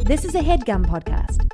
This is a HeadGum podcast.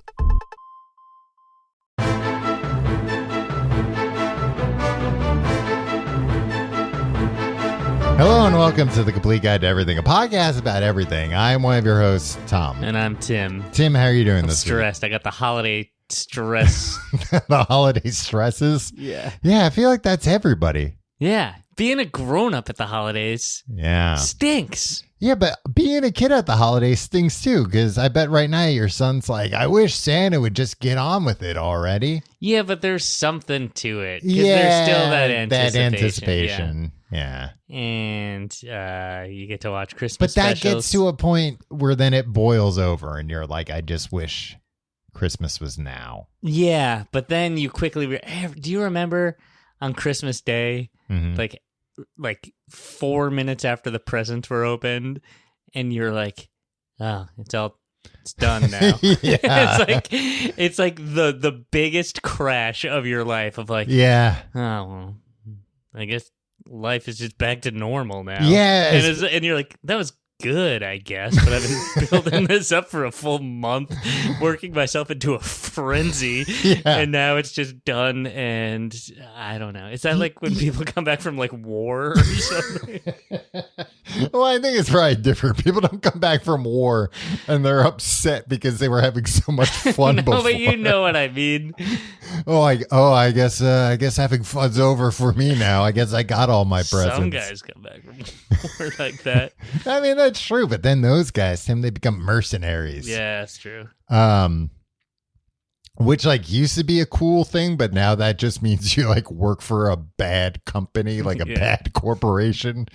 Hello and welcome to The Complete Guide to Everything, a podcast about everything. I'm one of your hosts, Tom. And I'm Tim. Tim, how are you doing I'm this stressed. I got the holiday stress. week? The holiday stresses? Yeah. Yeah, I feel like that's everybody. Yeah. Being a grown-up at the holidays Yeah. stinks. Yeah, but being a kid at the holidays stinks too, because I bet right now your son's like, I wish Santa would just get on with it already. Yeah, but there's something to it. 'Cause Yeah, there's still that anticipation. Yeah. And you get to watch Christmas But that specials. gets to a point where then it boils over and you're like, I just wish Christmas was now. Yeah, but then you quickly... do you remember on Christmas Day, Mhm. like 4 minutes after the presents were opened, and you're like, oh, it's done now. Yeah. it's like the biggest crash of your life of like, Yeah. oh, well, I guess life is just back to normal now. Yeah. And you're like, that was good, I guess, but I've been building this up for a full month, working myself into a frenzy, Yeah. and now it's just done. And I don't know. Is that like when people come back from like war or something? Well, I think it's probably different. People don't come back from war and they're upset because they were having so much fun No, before. but you know what I mean. I guess having fun's over for me now. I guess I got all my presents. Some guys come back from war like that. I mean, that's true, but then those guys, Tim, they become mercenaries. Yeah, that's true. Which like used to be a cool thing, but now that just means you like work for a bad company, like a Yeah. bad corporation,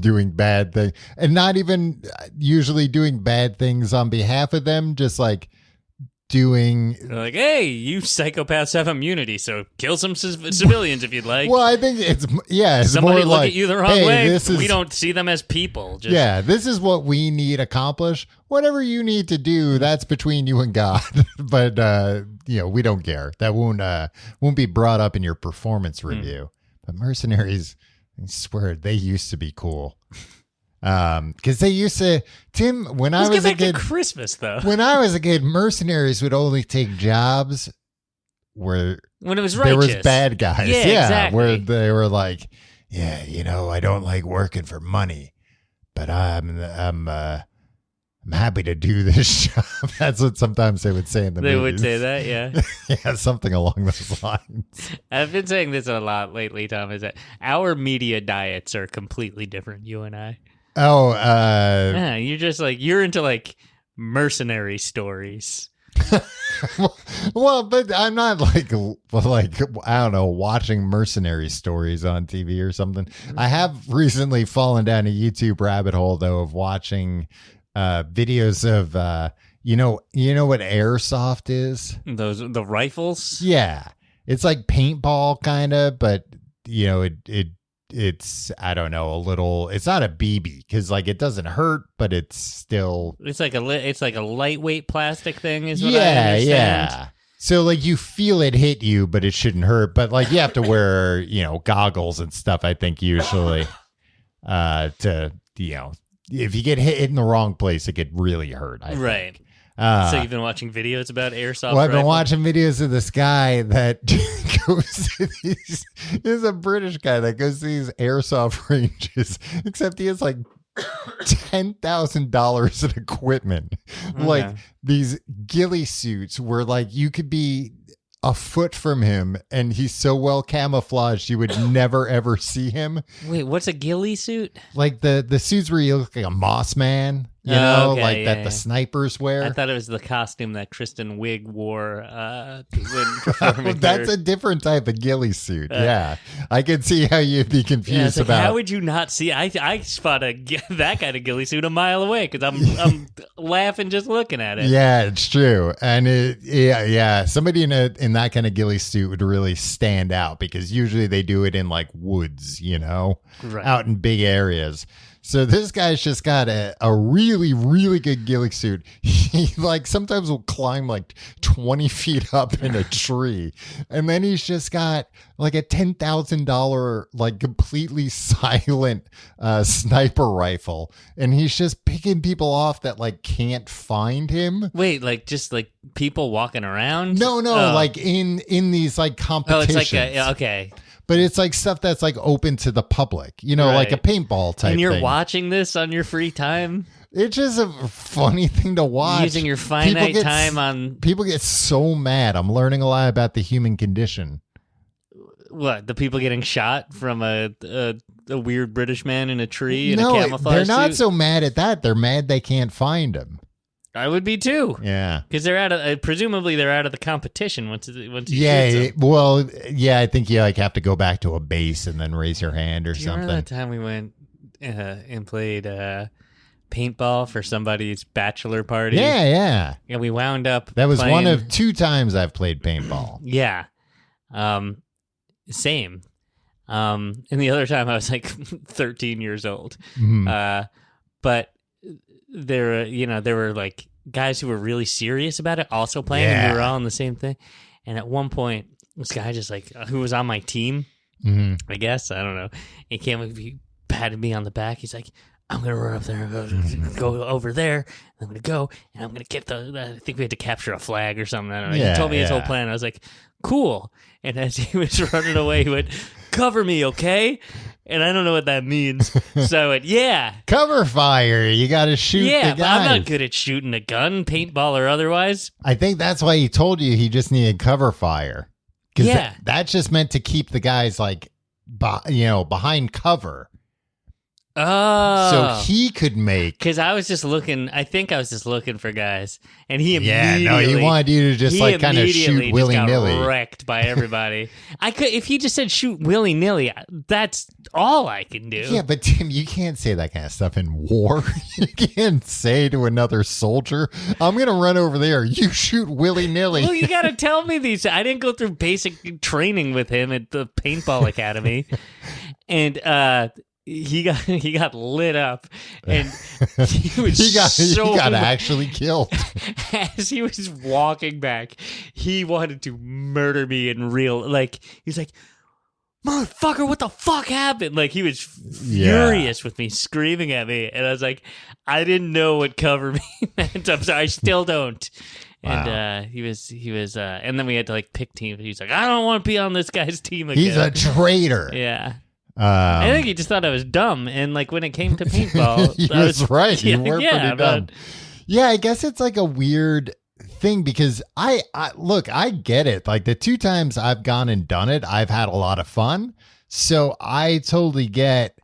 doing bad things, and not even usually doing bad things on behalf of them, just like doing. They're like, hey, you psychopaths have immunity, so kill some civilians if you'd like. Well, I think it's Somebody more look like, at you the wrong hey, way. this is, We don't see them as people. Just, Yeah, this is what we need accomplished. Whatever you need to do, that's between you and God. But we don't care. That won't be brought up in your performance review. But mercenaries, I swear, they used to be cool. Because they used to, Tim, when I Let's was get a back kid, to Christmas, though. when I was a kid, mercenaries would only take jobs where When it was there righteous. was bad guys. Yeah, exactly. Where they were like, yeah, I don't like working for money, but I'm happy to do this job. That's what sometimes they would say in the They movies. would say that, yeah. Yeah, something along those lines. I've been saying this a lot lately, Tom, is that our media diets are completely different, you and I. Oh, Yeah, you're into like mercenary stories. well, but I'm not like I don't know, watching mercenary stories on TV or something. I have recently fallen down a YouTube rabbit hole though of watching videos of you know what airsoft is? The rifles? Yeah, it's like paintball kind of, but it's I don't know, a little. It's not a BB because like it doesn't hurt, but it's still. It's like a lightweight plastic thing, is what I Yeah, understand. yeah. So like you feel it hit you, but it shouldn't hurt. But like you have to wear goggles and stuff. I think usually to if you get hit in the wrong place, it could really hurt. I think. Right. So you've been watching videos about airsoft Well, I've been rifles? watching videos of this guy that goes to these. There's a British guy that goes to these airsoft ranges, except he has like $10,000 in equipment, like these ghillie suits where like you could be a foot from him and he's so well camouflaged you would never ever see him. Wait, what's a ghillie suit? Like the suits where you look like a moss man, Oh, okay, like yeah, that yeah. the snipers wear. I thought it was the costume that Kristen Wiig wore when performing. That's her- a different type of ghillie suit. Yeah, I can see how you'd be Yeah, confused it's like, about. how would you not see? I spot that kind of ghillie suit a mile away because I'm laughing just looking at it. Yeah, it's true, and somebody in that kind of ghillie suit would really stand out because usually they do it in like woods, Right. out in big areas. So this guy's just got a really, really good ghillie suit. He like sometimes will climb like 20 feet up in a tree. And then he's just got like a $10,000 like completely silent sniper rifle. And he's just picking people off that like can't find him. Wait, like just like people walking around? No, like in these like competitions. Oh, it's like okay. But it's like stuff that's like open to the public, you know, like a paintball type And you're thing. watching this on your free time? It's just a funny thing to watch. Using your finite time on... People get so mad. I'm learning a lot about the human condition. What, the people getting shot from a weird British man in a tree in a No, camouflage they're not suit? so mad at that. They're mad they can't find him. I would be too. Yeah. Because they're out of... presumably they're out of the competition once you shoot them. Well, yeah, I think you like have to go back to a base and then raise your hand or Do you something. remember that time we went and played paintball for somebody's bachelor party? Yeah. And we wound up That was playing... one of 2 times I've played paintball. Yeah. Same. And the other time I was like 13 years old. Mhm. But there were like guys who were really serious about it also playing, and we were all in the same thing. And at one point, this guy just like, who was on my team, I guess, I don't know. He came up, he patted me on the back. He's like, I'm going to run up there and go over there. I'm going to go and I'm going to get I think we had to capture a flag or something. I don't know. He told me his whole plan. I was like, cool. And as he was running away, he went, cover me, okay? And I don't know what that means. So I went, yeah. Cover fire. You got to shoot the guys. But I'm not good at shooting a gun, paintball or otherwise. I think that's why he told you he just needed cover fire. Because that's just meant to keep the guys like, behind cover. Oh. So he could make. Because I was just looking, I think I was just looking for guys. And he immediately. he wanted you to just like kind of shoot willy-nilly. Got wrecked by everybody. If he just said shoot willy-nilly, that's all I can do. Yeah, but Tim, you can't say that kind of stuff in war. You can't say to another soldier, I'm going to run over there. You shoot willy-nilly. Well, you got to tell me these. I didn't go through basic training with him at the paintball academy. And, he got lit up, and he got actually killed. As he was walking back, he wanted to murder me in real. Like he's like, "Motherfucker, what the fuck happened?" Like he was furious with me, screaming at me, and I was like, "I didn't know what cover me meant. I'm sorry, I still don't." And Wow. he was, and then we had to like pick teams. He's like, "I don't want to be on this guy's team again." He's a traitor. Yeah. I think he just thought I was dumb, and like when it came to paintball, he was right. You were pretty dumb. Yeah, I guess it's like a weird thing because I look, I get it. Like the 2 times I've gone and done it, I've had a lot of fun. So I totally get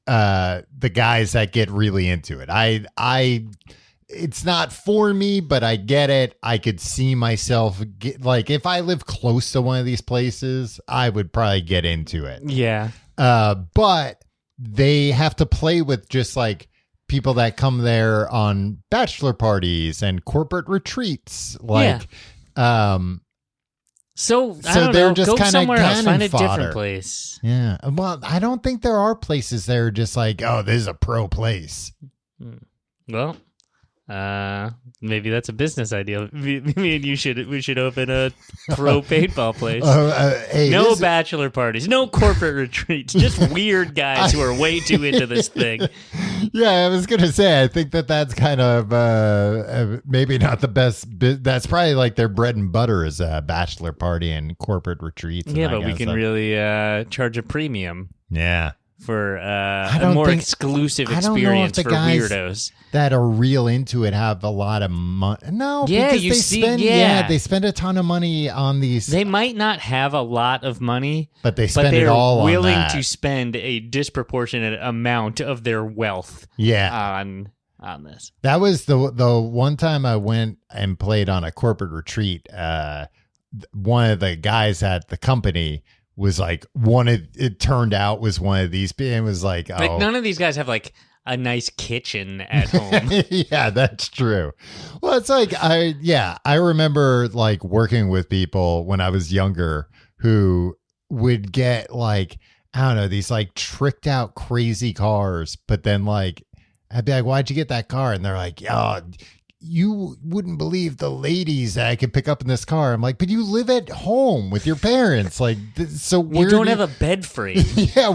the guys that get really into it. It's not for me, but I get it. I could see myself like if I live close to one of these places, I would probably get into it. Yeah. But they have to play with just like people that come there on bachelor parties and corporate retreats. Like, so I so don't they're know. just Go kind of somewhere else. Find a fodder. different place. Yeah. Well, I don't think there are places that are just like, oh, this is a pro place. Well, maybe that's a business idea. Me and we should open a pro paintball place. Hey, no bachelor parties, no corporate retreats, just weird guys who are way too into this thing. Yeah, I was gonna say, I think that's kind of maybe not the best. That's probably like their bread and butter is a bachelor party and corporate retreats. And but we can really charge a premium. Yeah. For a more exclusive experience for weirdos that are real into it have a lot of money. No, because they spend a ton of money on these. They might not have a lot of money, but they spend it all on that. Willing to spend a disproportionate amount of their wealth. On this. That was the one time I went and played on a corporate retreat. One of the guys at the company was like it turned out was one of these, and was like, oh, like none of these guys have like a nice kitchen at home. Yeah, that's true. Well, it's like I remember like working with people when I was younger who would get like I don't know, these like tricked out crazy cars, but then like I'd be like, why'd you get that car? And they're like, oh, you wouldn't believe the ladies that I could pick up in this car. I'm like, but you live at home with your parents. Like, so where you don't have a bed frame. Yeah,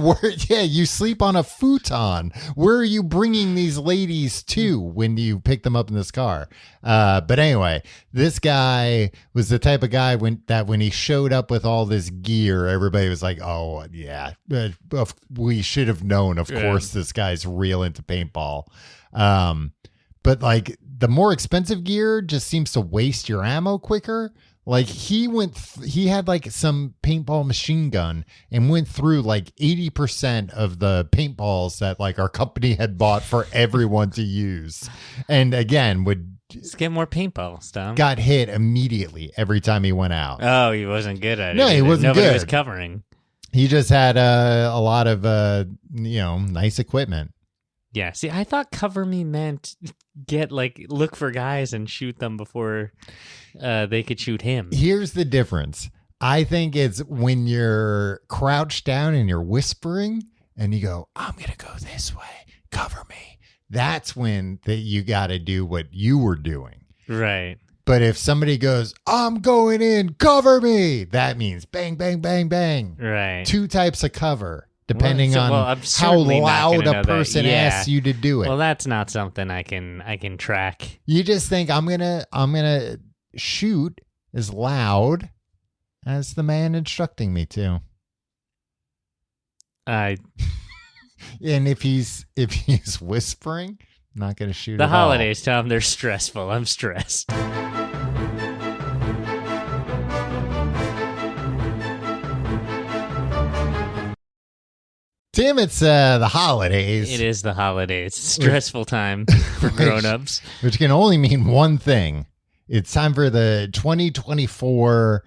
you sleep on a futon. Where are you bringing these ladies to when you pick them up in this car? But anyway, this guy was the type of guy when he showed up with all this gear, everybody was like, oh, yeah, we should have known. Of course, this guy's real into paintball. But like the more expensive gear just seems to waste your ammo quicker. Like he had like some paintball machine gun and went through like 80% of the paintballs that like our company had bought for everyone to use. And again, Let's get more paintballs, Tom. Got hit immediately every time he went out. Oh, he wasn't good at it. No, he wasn't Nobody good. was covering. He just had a lot of nice equipment. Yeah. See, I thought cover me meant look for guys and shoot them before they could shoot him. Here's the difference. I think it's when you're crouched down and you're whispering and you go, I'm going to go this way. Cover me. That's when you got to do what you were doing. Right. But if somebody goes, I'm going in, cover me, that means bang, bang, bang, bang. Right. Two types of cover. Depending on how loud a person asks you to do it. Well, that's not something I can track. You just think I'm gonna shoot as loud as the man instructing me to. And if he's whispering, I'm not gonna shoot. The holidays, Tom, they're stressful. I'm stressed. Tim, it's the holidays. It is the holidays. Stressful time for grown-ups. Which can only mean one thing. It's time for the 2024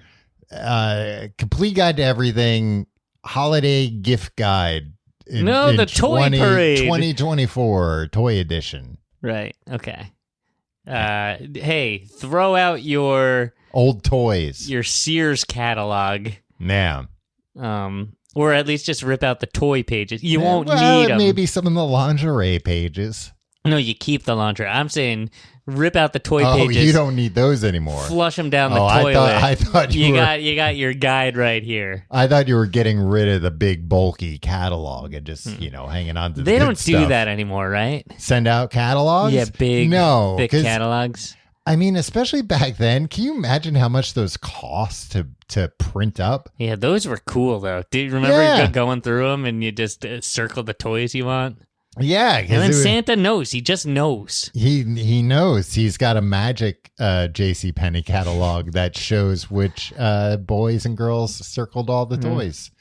complete guide to everything holiday gift guide. The toy parade. 2024 toy edition. Right. Okay. Hey, throw out your old toys. Your Sears catalog. Yeah. Or at least just rip out the toy pages. You won't need them. Maybe some of the lingerie pages. No, you keep the lingerie. I'm saying rip out the toy pages. Oh, you don't need those anymore. Flush them down the toilet. I thought you got your guide right here. I thought you were getting rid of the big bulky catalog and just hanging on to the They good don't stuff. do that anymore, right? Send out catalogs? Yeah, thick catalogs. I mean, especially back then, can you imagine how much those cost to print up? Yeah, those were cool, though. Do you remember going through them and you just circle the toys you want? Yeah. And then Santa knows. He just knows. He knows. He's got a magic JCPenney catalog that shows which boys and girls circled all the toys.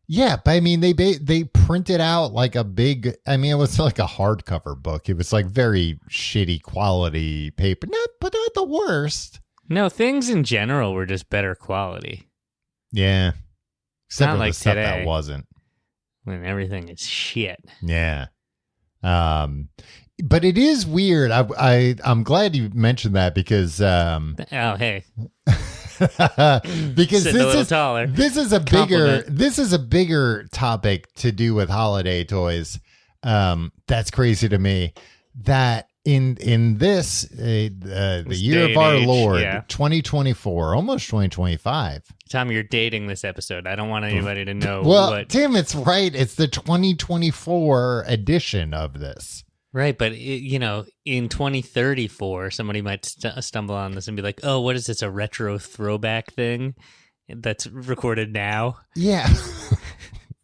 Yeah, but I mean, they printed out like a big, I mean, it was like a hardcover book. It was like very shitty quality paper, but not the worst. No, things in general were just better quality. Yeah. Except not for like the stuff today, that wasn't. When everything is shit. Yeah. But it is weird. I'm glad you mentioned that because oh, hey. because this is a bigger topic to do with holiday toys. That's crazy to me that in this the year of our Lord 2024, almost 2025. Tom, you're dating this episode. I don't want anybody to know. Well, Tim, it's right. It's the 2024 edition of this. Right, but in 2034, somebody might stumble on this and be like, "Oh, what is this? A retro throwback thing that's recorded now?" Yeah.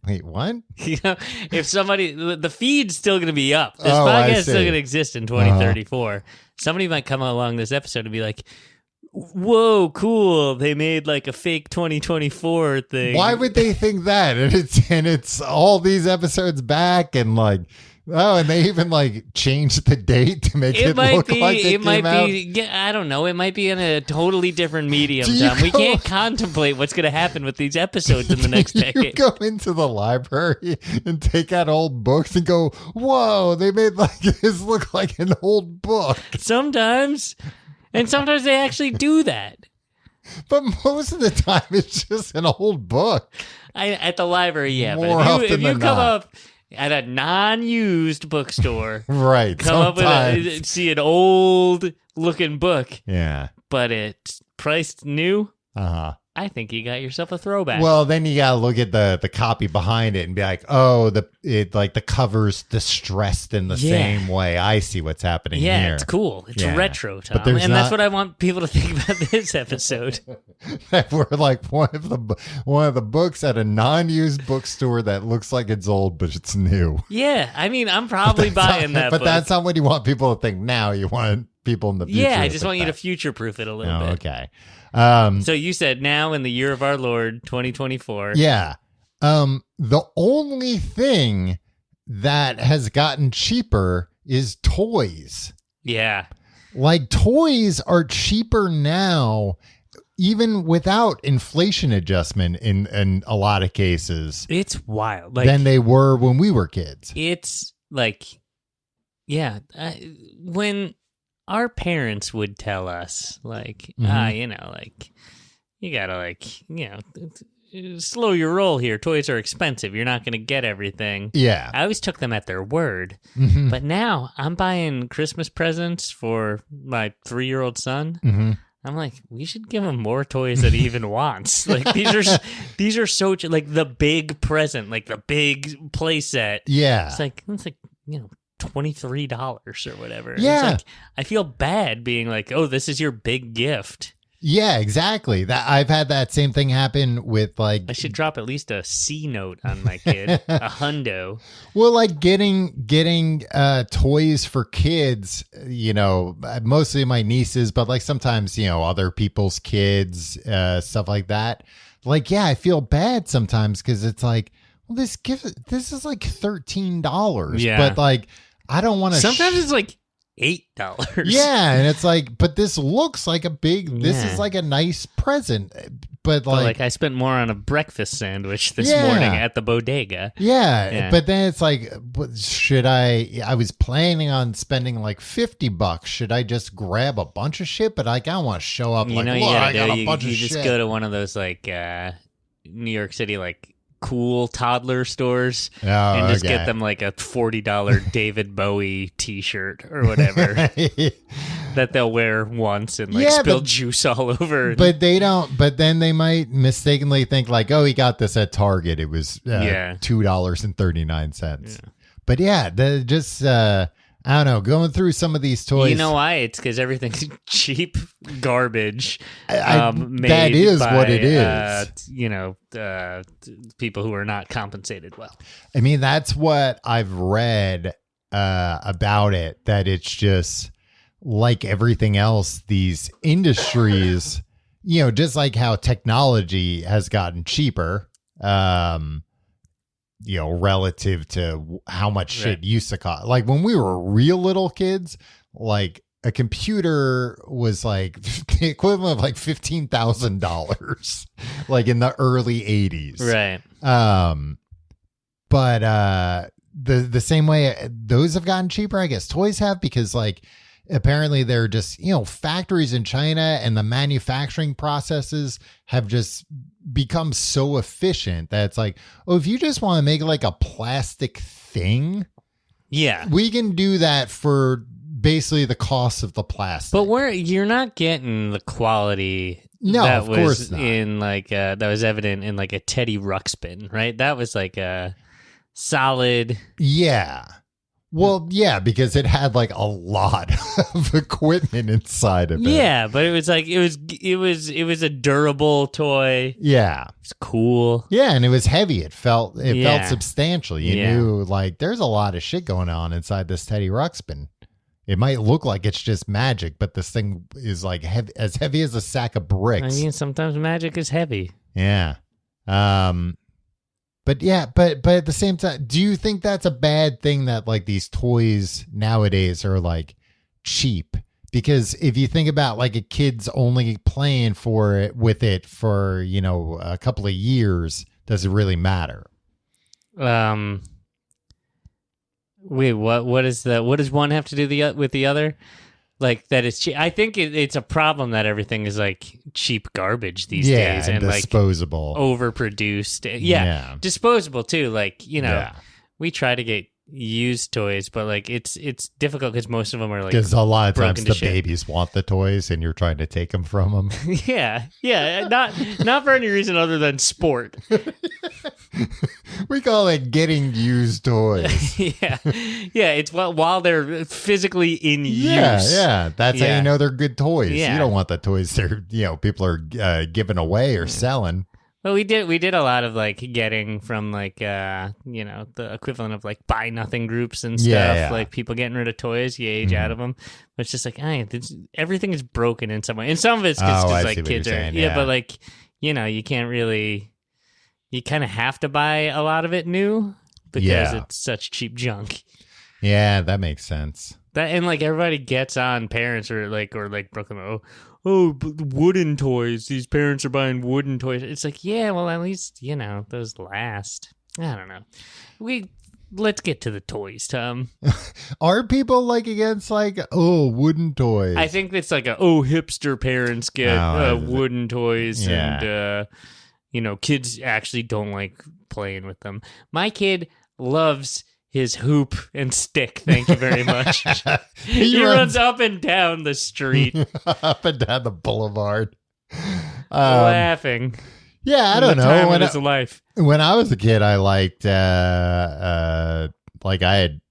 Wait, what? If somebody, the feed's still going to be up. This podcast is still going to exist in 2034. Somebody might come along this episode and be like, "Whoa, cool! They made like a fake 2024 thing." Why would they think that? And it's all these episodes back and like. Oh, and they even like changed the date to make it look like it might be. I don't know. It might be in a totally different medium, Tom. We can't contemplate what's going to happen with these episodes in the next decade. You go into the library and take out old books and go, "Whoa, they made like this look like an old book." Sometimes they actually do that. But most of the time, it's just an old book. At the library, yeah. More But often if you than come not. up at a non-used bookstore, Right. come up Sometimes. with see an old looking book, Yeah. but it's priced new, Uh-huh. I think you got yourself a throwback. Well, then you gotta look at the copy behind it and be like, oh, the cover's distressed in the Yeah. same way. I see what's happening yeah, here. it's cool. It's Yeah. retro, Tom. But there's And that's not- what I want people to think about this episode. We're like one of the books at a non-used bookstore that looks like it's old, but it's new. Yeah, I mean, I'm probably buying that But book. that's not what you want people to think now. You want people in the future. Yeah, I to just think want you to that. future-proof it a little Oh, bit. okay. So you said now in the year of our Lord, 2024. Yeah. The only thing that has gotten cheaper is toys. Yeah. Like toys are cheaper now, even without inflation adjustment in a lot of cases It's wild. than they were when we were kids. It's like, yeah, when our parents would tell us, like, Mhm. like, you gotta, like, slow your roll here. Toys are expensive. You're not gonna get everything. Yeah. I always took them at their word. Mhm. But now I'm buying Christmas presents for my 3-year-old son. Mhm. I'm like, we should give him more toys that he even wants. Like these are so like the big present, like the big play set. Yeah. It's like $23 or whatever. Yeah. It's like, I feel bad being like, oh, this is your big gift. Yeah, exactly. That I've had that same thing happen with like I should drop at least a C note on my kid, a hundo. well, like getting toys for kids, mostly my nieces, but like sometimes, other people's kids, stuff like that. Like, yeah, I feel bad sometimes because it's like, well, this is like $13. Yeah. But like I don't want to Sometimes it's like $8. yeah, and it's like, but this looks like this Yeah. is like a nice present. But But like, like I spent more on a breakfast sandwich this Yeah. morning at the bodega. yeah, Yeah. but then it's like, should I was planning on spending like $50. Should I just grab a bunch of shit? But like, I don't want to show up like, You look, I got a you, bunch you of just shit. go to one of those like New York City like cool toddler stores Oh, and just okay. get them like a $40 David Bowie t-shirt or whatever that they'll wear once and like Yeah, spill but- juice all over. But they don't. But then they might mistakenly think like, oh, he got this at Target. It was Yeah. $2.39. But yeah, I don't know. Going through some of these toys, you know why? It's because everything's cheap garbage. that Made is by, what it is. People who are not compensated well. I mean, that's what I've read about it, that it's just like everything else, these industries, just like how technology has gotten cheaper, relative to how much shit Right. used to cost. Like when we were real little kids, like a computer was like the equivalent of like $15,000, like in the early 80s. Right. But the same way those have gotten cheaper, I guess toys have, because like apparently they're just, factories in China and the manufacturing processes have just become so efficient that it's like, oh, if you just want to make like a plastic thing, Yeah. we can do that for basically the cost of the plastic. But you're not getting the quality No, that of was course not. in like that was evident in like a Teddy Ruxpin, right? That was like a solid. Yeah. Well, yeah, because it had like a lot of equipment inside of it. Yeah, but it was like it was a durable toy. Yeah. It's cool. Yeah, and it was heavy. It felt Yeah. substantial. You Yeah. knew like there's a lot of shit going on inside this Teddy Ruxpin. It might look like it's just magic, but this thing is like heavy as a sack of I bricks. mean, sometimes magic is heavy. Yeah. But yeah, but at the same time, do you think that's a bad thing that like these toys nowadays are like cheap? Because if you think about like a kid's only playing with it for, a couple of years, does it really matter? Wait, what does one have to do with the other? like that is cheap. I think it's a problem that everything is like cheap garbage these days and disposable, like overproduced. Yeah, disposable too. Like we try to get used toys, but like it's difficult because most of them are like because a lot of times the babies want the toys and you're trying to take them from them. not for any reason other than sport. We call it getting used toys. It's while they're physically in use. That's how you know they're good toys. You don't want the toys they're people are giving away or selling. Well, we did a lot of like getting from like the equivalent of like buy nothing groups and stuff. Like people getting rid of toys, you age out of them. But it's just like everything is broken in some way, and some of it's because like kids are but like you can't really. You kind of have to buy a lot of it new because it's such cheap junk. Yeah, that makes sense. That and like everybody gets on parents or Brooklyn. Oh, wooden toys. These parents are buying wooden toys. It's like, yeah, well, at least, those last. I don't know. Let's get to the toys, Tom. Are people like against like, wooden toys? I think it's like hipster parents get wooden toys and, kids actually don't like playing with them. My kid loves his hoop and stick. Thank you very much. he runs up and down the street. Up and down the boulevard. Laughing. Yeah, I don't know. Time of his life. When I was a kid, I liked, I had,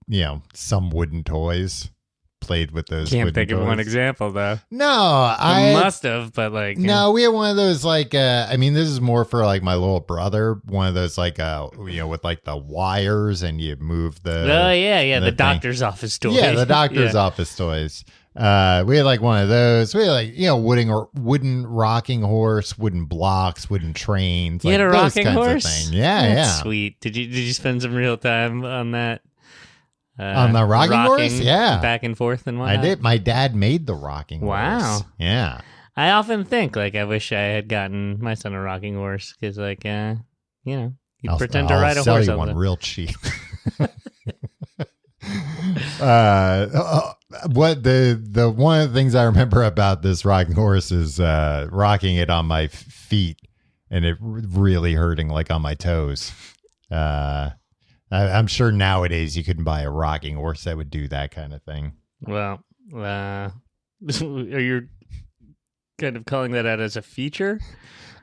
some wooden toys. Played with those. Can't think of one example though. No, I must have, but like no, we had one of those like. This is more for like my little brother. One of those like with like the wires and you move the. Oh yeah, the doctor's office toys. Yeah, the doctor's office toys. We had like one of those. We had like wooden rocking horse, wooden blocks, wooden trains. You like had a those rocking kinds horse? of things. Yeah, That's sweet. Did you spend some real time on that? On the rocking horse? Yeah. Back and forth and whatnot? I did. My dad made the rocking horse. Wow. Yeah. I often think, like, I wish I had gotten my son a rocking horse because, like, you pretend to ride a horse. I'll sell you one real cheap. What the one of the things I remember about this rocking horse is rocking it on my feet and it really hurting, like, on my toes. I'm sure nowadays you couldn't buy a rocking horse that would do that kind of thing. Well, are you kind of calling that out as a feature?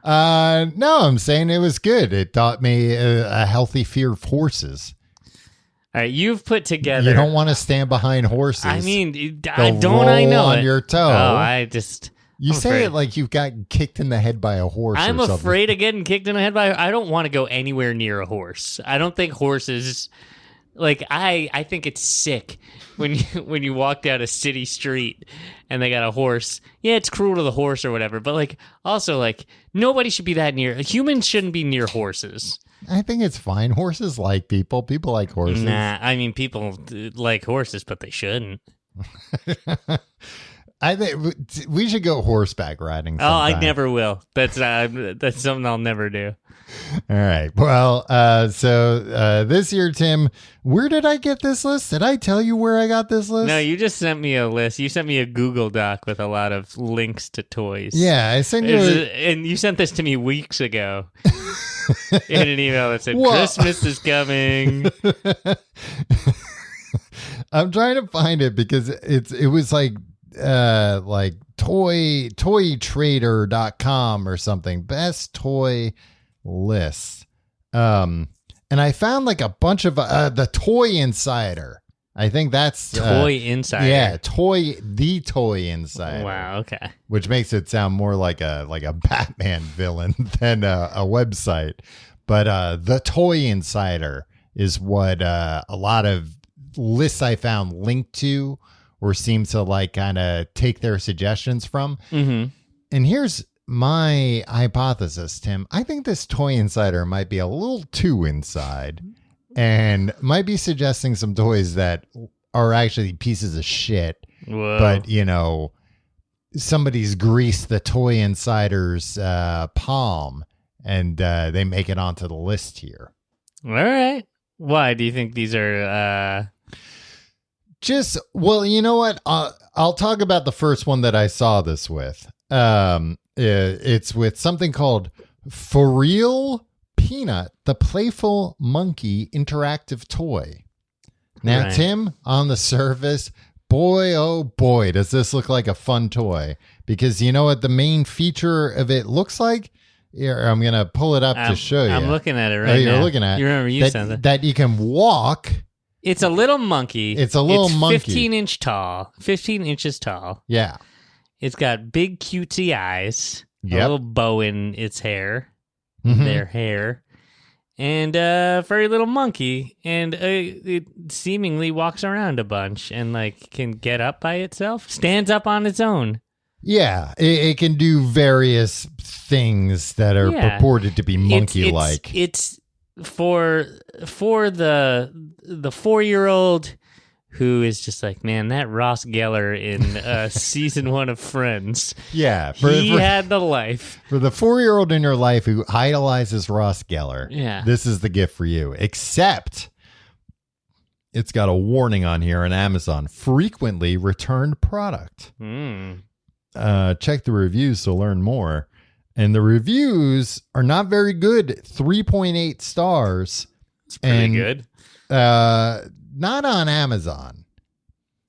No, I'm saying it was good. It taught me a healthy fear of horses. All right, you've put together. You don't want to stand behind horses. I mean, I know on it. Your toe. Oh, You say it like you've got kicked in the head by a horse. I'm afraid of getting kicked in the head by. I don't want to go anywhere near a horse. I don't think horses. Like I think it's sick when you walk down a city street and they got a horse. Yeah, it's cruel to the horse or whatever. But like also like nobody should be that near. Humans shouldn't be near horses. I think it's fine. Horses like people. People like horses. Nah, I mean people like horses, but they shouldn't. I think we should go horseback riding sometime. Oh, I never will. That's something I'll never do. All right. Well, so this year, Tim, where did I get this list? Did I tell you where I got this list? No, you just sent me a list. You sent me a Google Doc with a lot of links to toys. Yeah, I sent you and you sent this to me weeks ago in an email that said, Christmas is coming. I'm trying to find it because it was like toytrader.com or something, best toy lists, and I found like a bunch of the Toy Insider. I think that's Toy Insider. Yeah, the Toy Insider. Wow, okay. Which makes it sound more like a Batman villain than a website. But the Toy Insider is what a lot of lists I found linked to or seem to like kind of take their suggestions from. Mm-hmm. And here's my hypothesis, Tim. I think this Toy Insider might be a little too inside and might be suggesting some toys that are actually pieces of shit. Whoa. But, somebody's greased the Toy Insider's palm and they make it onto the list here. All right. Why do you think these are... Just, well, you know what? I'll talk about the first one that I saw this with. It's with something called For Real Peanut, the Playful Monkey Interactive Toy. Now, Right. Tim, on the surface, boy, oh boy, does this look like a fun toy. Because you know what the main feature of it looks like? Here, I'm going to pull it up to show you. I'm looking at it right now. You're looking at You remember you said that, that. that you can walk. It's a little monkey. It's a little monkey. 15 inches tall. Yeah. It's got big cutesy eyes. A Yep. little bow in its hair. Mhm. Their hair. And a furry little monkey. And it seemingly walks around a bunch and like can get up by itself. Stands up on its own. Yeah, it can do various things that are Yeah. purported to be monkey-like. It's for the 4-year-old who is just like, man, that Ross Geller in season 1 of Friends. Yeah, He had the life. for the 4-year-old in your life who idolizes Ross Geller. Yeah. This is the gift for you. Except it's got a warning on here on Amazon: frequently returned product. Check the reviews to learn more. And the reviews are not very good. 3.8 stars. It's pretty And, good. Not on Amazon.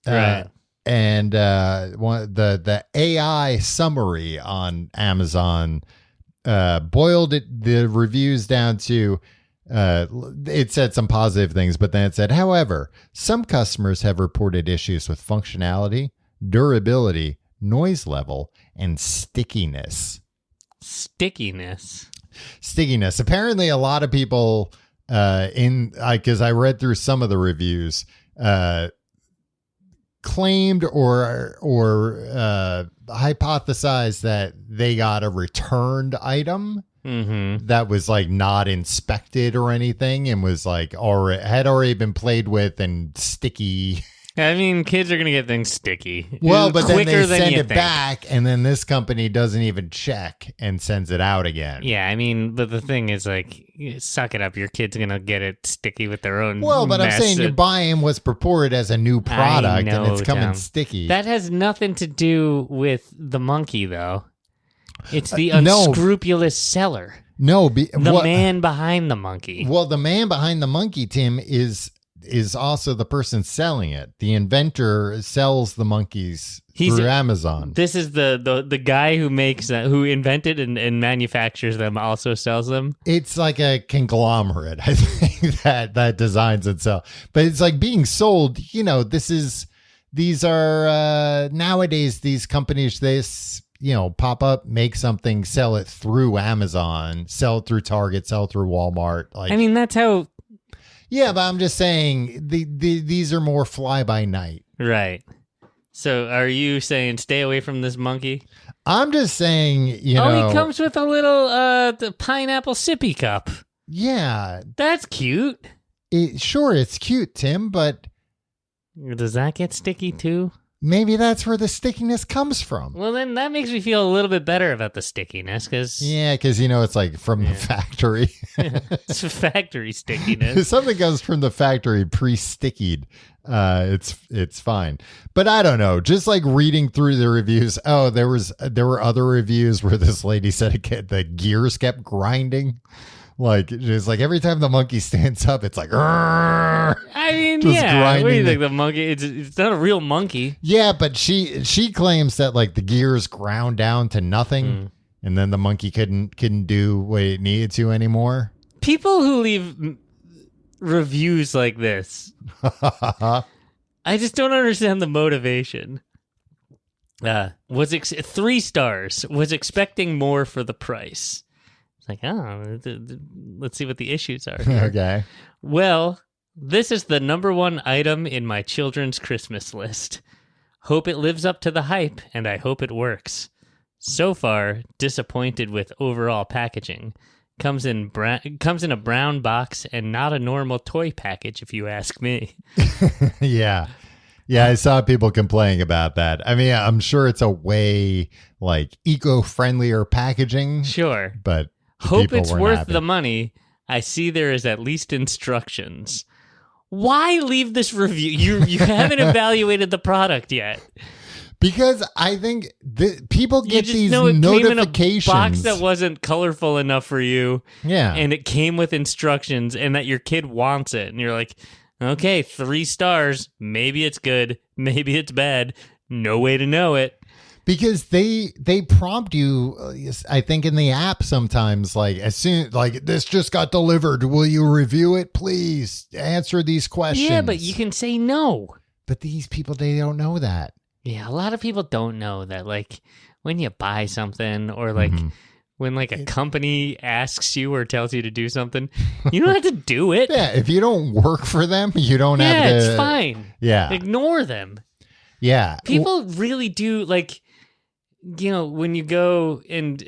Right. And the AI summary on Amazon boiled the reviews down to it said some positive things, but then it said, however, some customers have reported issues with functionality, durability, noise level, and stickiness. Stickiness. Apparently a lot of people because I read through some of the reviews claimed or hypothesized that they got a returned item that was like not inspected or anything and was like had already been played with and sticky. I mean, kids are going to get things sticky. Well, but then quicker they than send you it think. back, and then this company doesn't even check and sends it out again. Yeah, I mean, but the thing is, like, suck it up. Your kid's going to get it sticky with their own Well, but I'm mess. saying you're buying what's purported as a new product, know, and it's coming Tom. sticky. That has nothing to do with the monkey, though. It's the no. unscrupulous seller. No, The man behind the monkey. Well, the man behind the monkey, Tim, is also the person selling it. The inventor sells the monkeys through Amazon. This is the guy who makes who invented and manufactures them also sells them. It's like a conglomerate, I think, that designs itself. But it's like being sold, these are nowadays these companies pop up, make something, sell it through Amazon, sell it through Target, sell it through Walmart. Like, I mean, that's how. Yeah, but I'm just saying these are more fly by night. Right. So are you saying stay away from this monkey? I'm just saying, he comes with a little the pineapple sippy cup. Yeah. That's cute. Sure, it's cute, Tim, but does that get sticky too? Maybe that's where the stickiness comes from. Well, then that makes me feel a little bit better about the stickiness because it's like from the factory. it's factory stickiness. If something comes from the factory pre-stickied, it's fine. But I don't know. Just like reading through the reviews. Oh, there were other reviews where this lady said the gears kept grinding. Like it's like every time the monkey stands up, it's like. Argh! I mean, just yeah. What do you grinding think? The monkey? It's not a real monkey. Yeah, but she claims that like the gears ground down to nothing, and then the monkey couldn't do what it needed to anymore. People who leave reviews like this, I just don't understand the motivation. 3 stars. Was expecting more for the price. It's like, let's see what the issues are here. Okay. Well, this is the number 1 item in my children's Christmas list. Hope it lives up to the hype, and I hope it works. So far, disappointed with overall packaging. Comes in a brown box and not a normal toy package, if you ask me. Yeah. Yeah, I saw people complaining about that. I mean, I'm sure it's a way like eco-friendlier packaging. Sure. But hope it's worth happy. the money. I see there is at least instructions. Why leave this review? You haven't evaluated the product yet. Because I think people You get just these know it notifications. came in a box that wasn't colorful enough for you. Yeah. And it came with instructions and that your kid wants it. And you're like, okay, 3 stars. Maybe it's good. Maybe it's bad. No way to know it. Because they prompt you, I think, in the app sometimes, like, as soon, like, this just got delivered. Will you review it? Please answer these questions. Yeah, but you can say no. But these people, they don't know that. Yeah, a lot of people don't know that, like, when you buy something or, like, when, like, a company asks you or tells you to do something, you don't have to do it. Yeah, if you don't work for them, you don't have to. Yeah, it's fine. Yeah. Ignore them. Yeah. People really do, like, you know, when you go and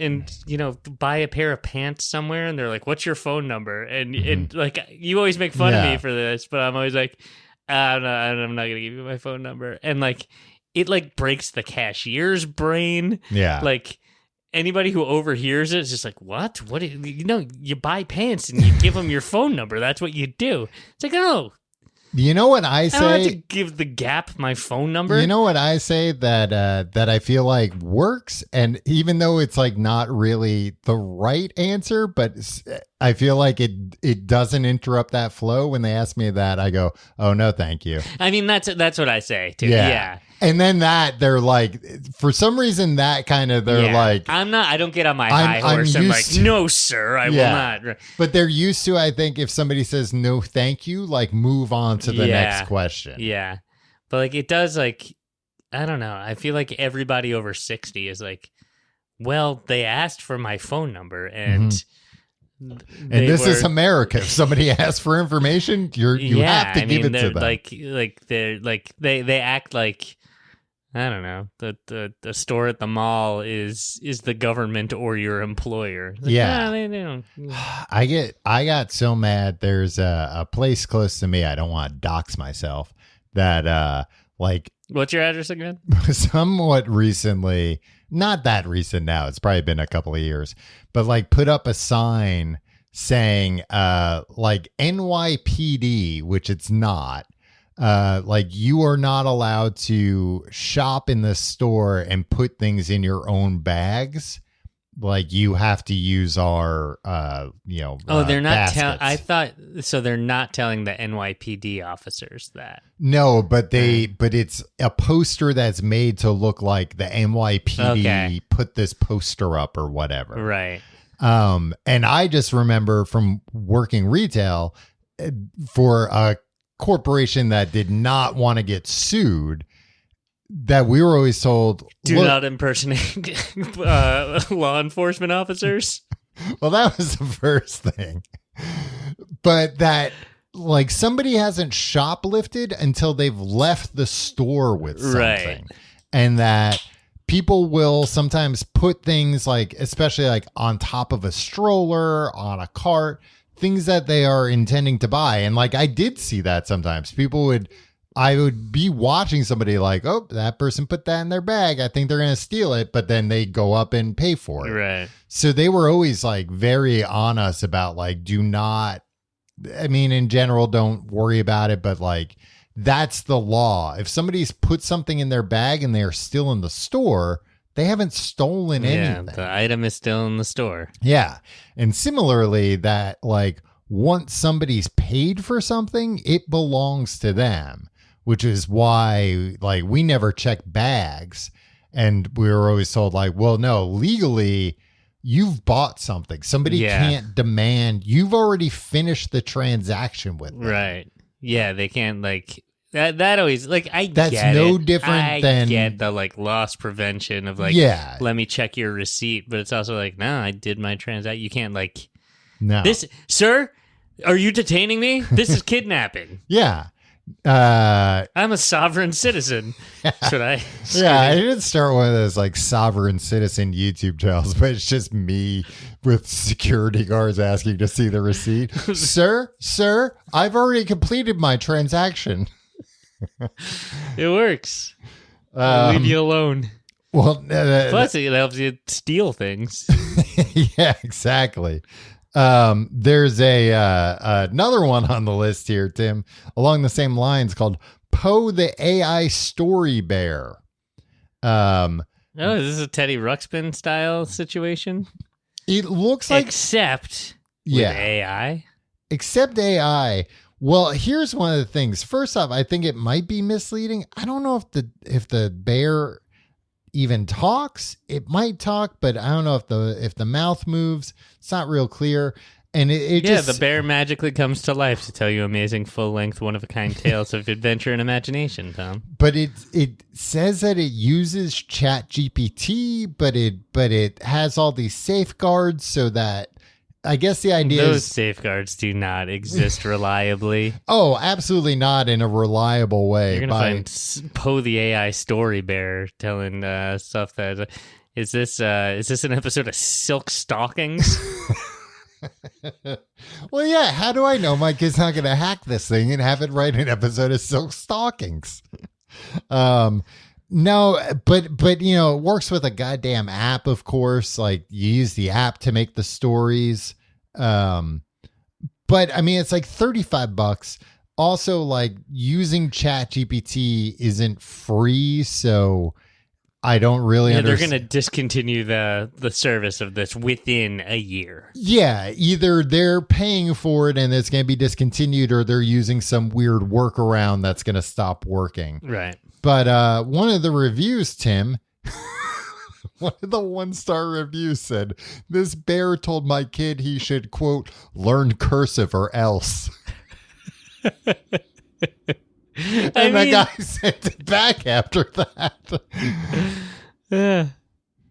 you know, buy a pair of pants somewhere and they're like, what's your phone number? And like, you always make fun of me for this, but I'm always like, I'm not going to give you my phone number. And, like, it, like, breaks the cashier's brain. Yeah. Like, anybody who overhears it is just like, what? What? You know, you buy pants and you give them your phone number. That's what you do. It's like, oh. You know what I say? I don't have to give the Gap my phone number. You know what I say that I feel like works, and even though it's like not really the right answer, but I feel like it doesn't interrupt that flow. When they ask me that, I go, "Oh no, thank you." I mean, that's what I say too. Yeah. And then they're like, for some reason, they're like, I don't get on my high horse and like, no, sir, I will not. But they're used to, I think, if somebody says no, thank you, like move on to the next question. Yeah. But like, it does, like, I don't know. I feel like everybody over 60 is like, well, they asked for my phone number and this is America. If somebody asks for information, you have to give it to them. They act like, I don't know, the store at the mall is the government or your employer. Like, yeah, they don't. I got so mad. There's a place close to me. I don't want to dox myself. That like, what's your address again? Somewhat recently, not that recent now. It's probably been a couple of years, but like put up a sign saying like NYPD, which it's not. Like you are not allowed to shop in the store and put things in your own bags. Like you have to use our, they're not telling. I thought so. They're not telling the NYPD officers that. No, but it's a poster that's made to look like the NYPD put this poster up or whatever. Right. And I just remember from working retail for a corporation that did not want to get sued, that we were always told, do not impersonate law enforcement officers. Well, that was the first thing. But that like somebody hasn't shoplifted until they've left the store with something. Right. And that people will sometimes put things like, especially like on top of a stroller, on a cart, things that they are intending to buy. And like, I did see that sometimes I would be watching somebody like, oh, that person put that in their bag. I think they're going to steal it. But then they go up and pay for it. Right. So they were always like very on us about like, do not, I mean, in general, don't worry about it. But like, that's the law. If somebody's put something in their bag and they're still in the store, they haven't stolen anything. The item is still in the store. Yeah. And similarly, that like once somebody's paid for something, it belongs to them, which is why like we never check bags. And we were always told like, well, no, legally you've bought something. Somebody can't demand. You've already finished the transaction with them. Right. Yeah. They can't like that always like that's get no it. different than I get the like loss prevention of like let me check your receipt, but it's also like no, I did my transaction. You can't like this, sir. Are you detaining me? This is kidnapping. Yeah. I'm a sovereign citizen. Should I? Yeah, I didn't start one of those like sovereign citizen YouTube channels, but it's just me with security guards asking to see the receipt. Sir, I've already completed my transaction. It works. Leave you alone. Well, plus it helps you steal things. Yeah, exactly. There's another one on the list here, Tim, along the same lines called Poe the AI Story Bear. Oh, is this a Teddy Ruxpin style situation? It looks like except with AI. Except AI. Well, here's one of the things. First off, I think it might be misleading. I don't know if the bear even talks. It might talk, but I don't know if the mouth moves. It's not real clear. And it just, the bear magically comes to life to tell you amazing, full-length, one-of-a-kind tales of adventure and imagination, Tom. But it says that it uses ChatGPT, but it has all these safeguards so that I guess the idea those is safeguards do not exist reliably. Oh, absolutely not in a reliable way. You're gonna find Poe the AI story bear telling stuff that is this an episode of Silk Stockings? Well, yeah. How do I know my kid's not going to hack this thing and have it write an episode of Silk Stockings? No, but it works with a goddamn app, of course. Like you use the app to make the stories. But I mean, it's like $35. Also, like using ChatGPT isn't free, so I don't really understand. They're going to discontinue the service of this within a year. Yeah, either they're paying for it and it's going to be discontinued, or they're using some weird workaround that's going to stop working. Right. But one of the reviews, Tim, one of the 1-star reviews said, "This bear told my kid he should, quote, learn cursive or else." And the guy sent it back after that.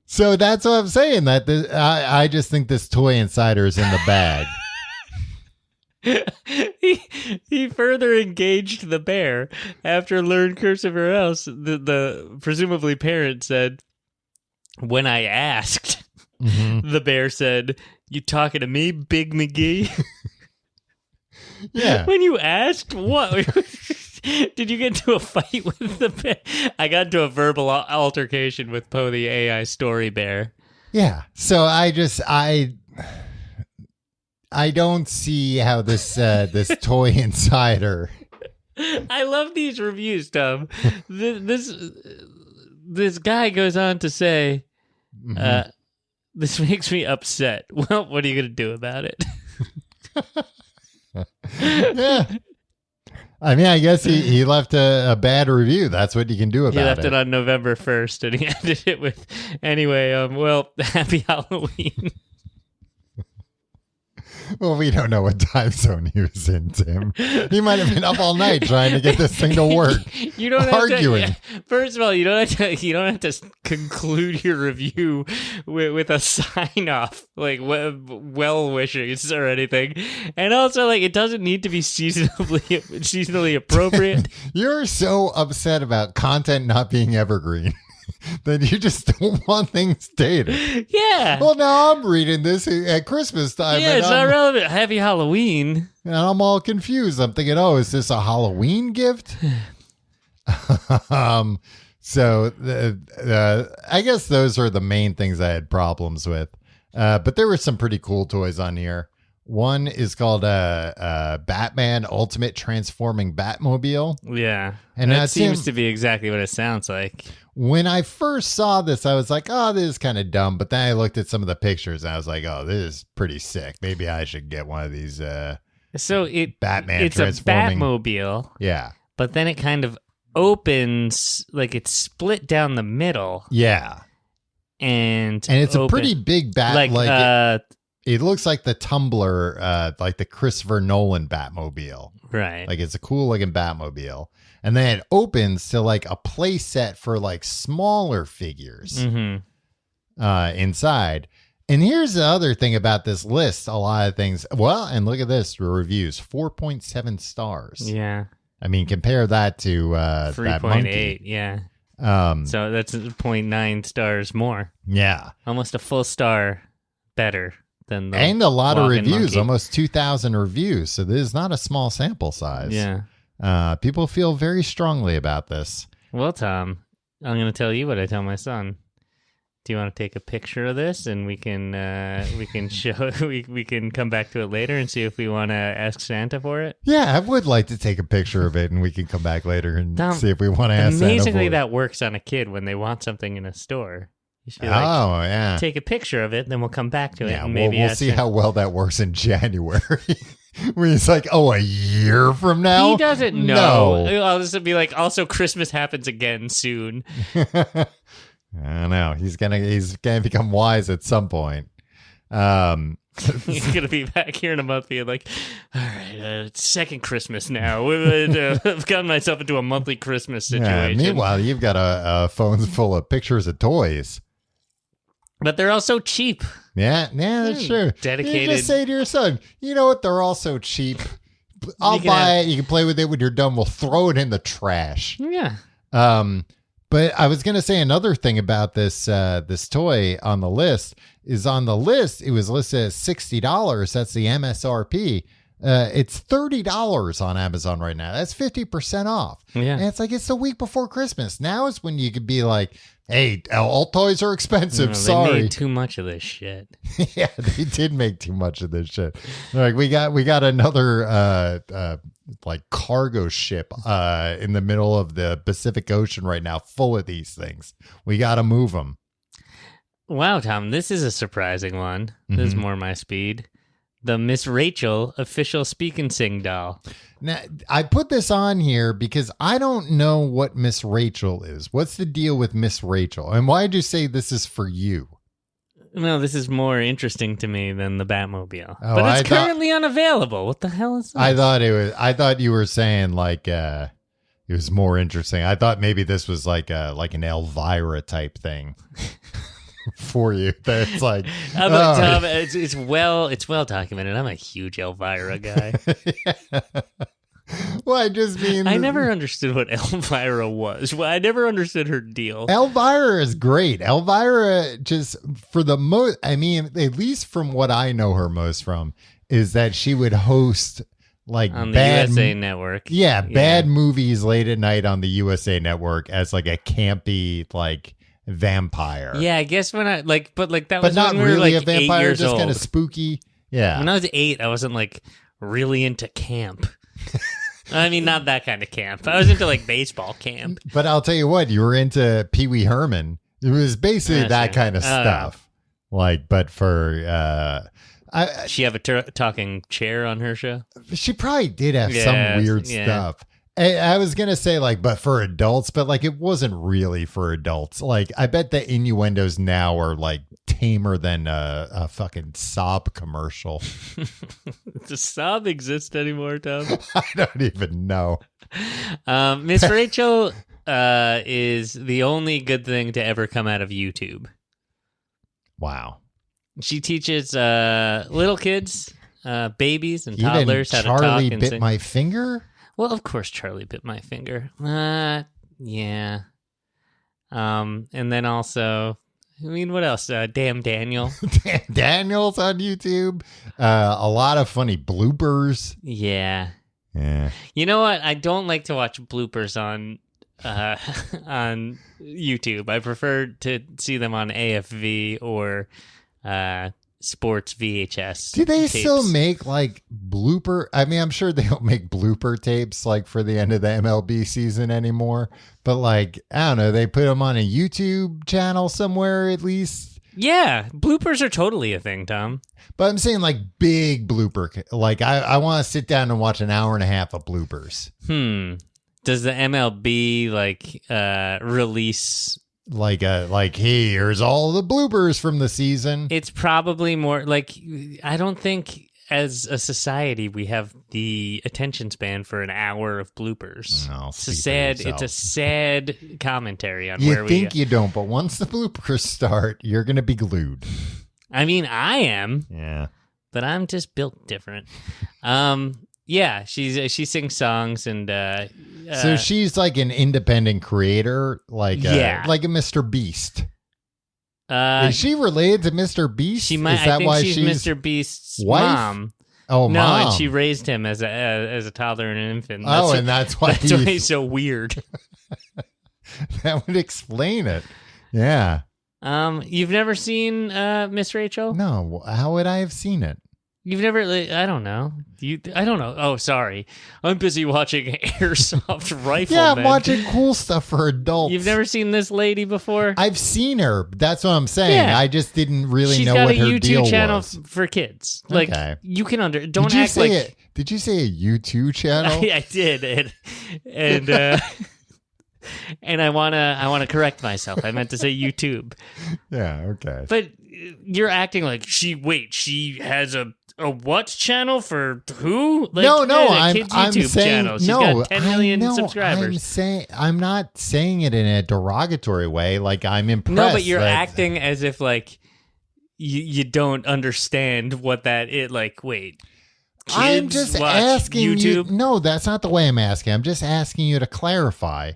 So that's what I'm saying. That I just think this toy insider is in the bag. He further engaged the bear after learn cursive or else. The presumably parent said, "When I asked," the bear said, "You talking to me, Big McGee?" Yeah. When you asked, what? Did you get into a fight with the bear? I got into a verbal altercation with Poe the AI story bear. Yeah. So I don't see how this toy insider. I love these reviews, Tom. This guy goes on to say, "This makes me upset." Well, what are you going to do about it? Yeah. I mean, I guess he left a bad review. That's what you can do about it. He left it on November 1st, and he ended it with, "Anyway, well, happy Halloween." Well, we don't know what time zone he was in, Tim. He might have been up all night trying to get this thing to work. You don't arguing. Have to, first of all, you don't have to conclude your review with a sign off, like well wishes or anything. And also, like, it doesn't need to be seasonally appropriate. You're so upset about content not being evergreen. Then you just don't want things dated. Yeah. Well, now I'm reading this at Christmas time. Yeah, it's not relevant. Happy Halloween. And I'm all confused. I'm thinking, oh, is this a Halloween gift? So I guess those are the main things I had problems with. But there were some pretty cool toys on here. One is called Batman Ultimate Transforming Batmobile. Yeah. And that seems to be exactly what it sounds like. When I first saw this, I was like, oh, this is kind of dumb. But then I looked at some of the pictures and I was like, oh, this is pretty sick. Maybe I should get one of these Batman it's a transforming. Batmobile. Yeah. But then it kind of opens, like it's split down the middle. Yeah. And it's a pretty big bat. It looks like the Tumbler, like the Christopher Nolan Batmobile. Right. Like it's a cool looking Batmobile. And then it opens to like a play set for like smaller figures inside. And here's the other thing about this list. A lot of things. Well, and look at this. Reviews, 4.7 stars. Yeah. I mean, compare that to 3.8. Yeah. So that's 0.9 stars more. Yeah. Almost a full star better than the and a lot of reviews, monkey. Almost 2,000 reviews. So this is not a small sample size. Yeah. People feel very strongly about this. Well, Tom, I'm going to tell you what I tell my son. Do you want to take a picture of this, and we can show we can come back to it later and see if we want to ask Santa for it? Yeah, I would like to take a picture of it, and we can come back later and Tom, see if we want to ask Santa amazingly, for it. that works on a kid when they want something in a store. You should be like, yeah. take a picture of it, then we'll come back to it. Yeah, and maybe we'll see how well that works in January. Where he's like, a year from now? He doesn't know. No. I'll just be like, also, Christmas happens again soon. I don't know. He's gonna become wise at some point. He's gonna be back here in a month, being like, "All right, it's second Christmas now. I've gotten myself into a monthly Christmas situation." Meanwhile, you've got a phone full of pictures of toys. But they're all so cheap. Yeah, that's true. Dedicated. You just say to your son, you know what? They're all so cheap. I'll buy it. You can play with it when you're done. We'll throw it in the trash. Yeah. But I was going to say another thing about this toy on the list. It was listed at $60. That's the MSRP. It's $30 on Amazon right now. That's 50% off. Yeah. And it's like, it's the week before Christmas. Now is when you could be like, hey, all toys are expensive. They Sorry. made too much of this shit. Yeah, they did make too much of this shit. Like we got another like cargo ship in the middle of the Pacific Ocean right now, full of these things. We got to move them. Wow, Tom, this is a surprising one. This is more my speed. The Miss Rachel official Speak and Sing doll. Now, I put this on here because I don't know what Miss Rachel is. What's the deal with Miss Rachel? And why did you say this is for you? No, this is more interesting to me than the Batmobile. Oh, but it's currently unavailable. What the hell is that? I thought you were saying like it was more interesting. I thought maybe this was like an Elvira type thing. For you, that's like Tom, it's well documented. I'm a huge Elvira guy. Yeah. Well, I just mean I never understood what Elvira was. Well, I never understood her deal. Elvira is great. Elvira, just for the most, I mean, at least from what I know her most from, is that she would host like on the USA Network. Yeah, bad movies late at night on the USA Network as like a campy like vampire. Yeah, I guess when I that but was not when we were really like a vampire, 8 years just old. kind of spooky. Yeah. When I was 8, I wasn't like really into camp. I mean, not that kind of camp. I was into like baseball camp. But I'll tell you what, you were into Pee Wee Herman. It was basically that kind of stuff. Like, but for she have a talking chair on her show? She probably did have some weird stuff. I was going to say like, but for adults, but like it wasn't really for adults. Like I bet the innuendos now are like tamer than a fucking Saab commercial. Does Saab exist anymore, Tom? I don't even know. Miss Rachel is the only good thing to ever come out of YouTube. Wow. She teaches little kids, babies and toddlers how to talk Charlie and bit sing. my finger? Well, of course, Charlie bit my finger. Yeah. And then also, I mean, what else? Damn Daniel. Damn Daniel's on YouTube. A lot of funny bloopers. Yeah. Yeah. You know what? I don't like to watch bloopers on YouTube. I prefer to see them on AFV or sports VHS. Do they tapes. still make like blooper? I mean, I'm sure they don't make blooper tapes like for the end of the MLB season anymore. But like, I don't know, they put them on a YouTube channel somewhere at least. Yeah, bloopers are totally a thing, Tom. But I'm saying like big blooper. Like I want to sit down and watch an hour and a half of bloopers. Does the MLB like release? Like hey, here's all the bloopers from the season. It's probably more like, I don't think as a society we have the attention span for an hour of bloopers. No, It's a sad commentary on you where we. You think you don't, but once the bloopers start, you're gonna be glued. I mean, I am. Yeah, but I'm just built different. Yeah, she sings songs and so she's like an independent creator, like like a Mr. Beast. Is she related to Mr. Beast? She might. Is that I think why she's Mr. Beast's wife? mom. Oh, no, mom. and she raised him as a toddler and an infant. And that's why he's so weird. That would explain it. Yeah. You've never seen Miss Rachel? No, how would I have seen it? You've never, I don't know. I don't know. Oh, sorry. I'm busy watching Airsoft Rifleman. Yeah, I'm watching cool stuff for adults. You've never seen this lady before? I've seen her. That's what I'm saying. Yeah. I just didn't really She's know got what a her YouTube deal channel was. for kids. Like, Okay. you can don't Did you act say like it? Did you say a YouTube channel? I did, and and I wanna correct myself. I meant to say YouTube. Yeah. Okay. But you're acting like she has a what channel for who? Like, no, a kid's I'm YouTube saying channel. She's no. got 10 million I know, subscribers. I'm not saying it in a derogatory way. Like I'm impressed. No, but you're that- acting as if like you don't understand what that is. Like, wait. I'm Kids just watch asking YouTube? you. No, that's not the way I'm asking. I'm just asking you to clarify.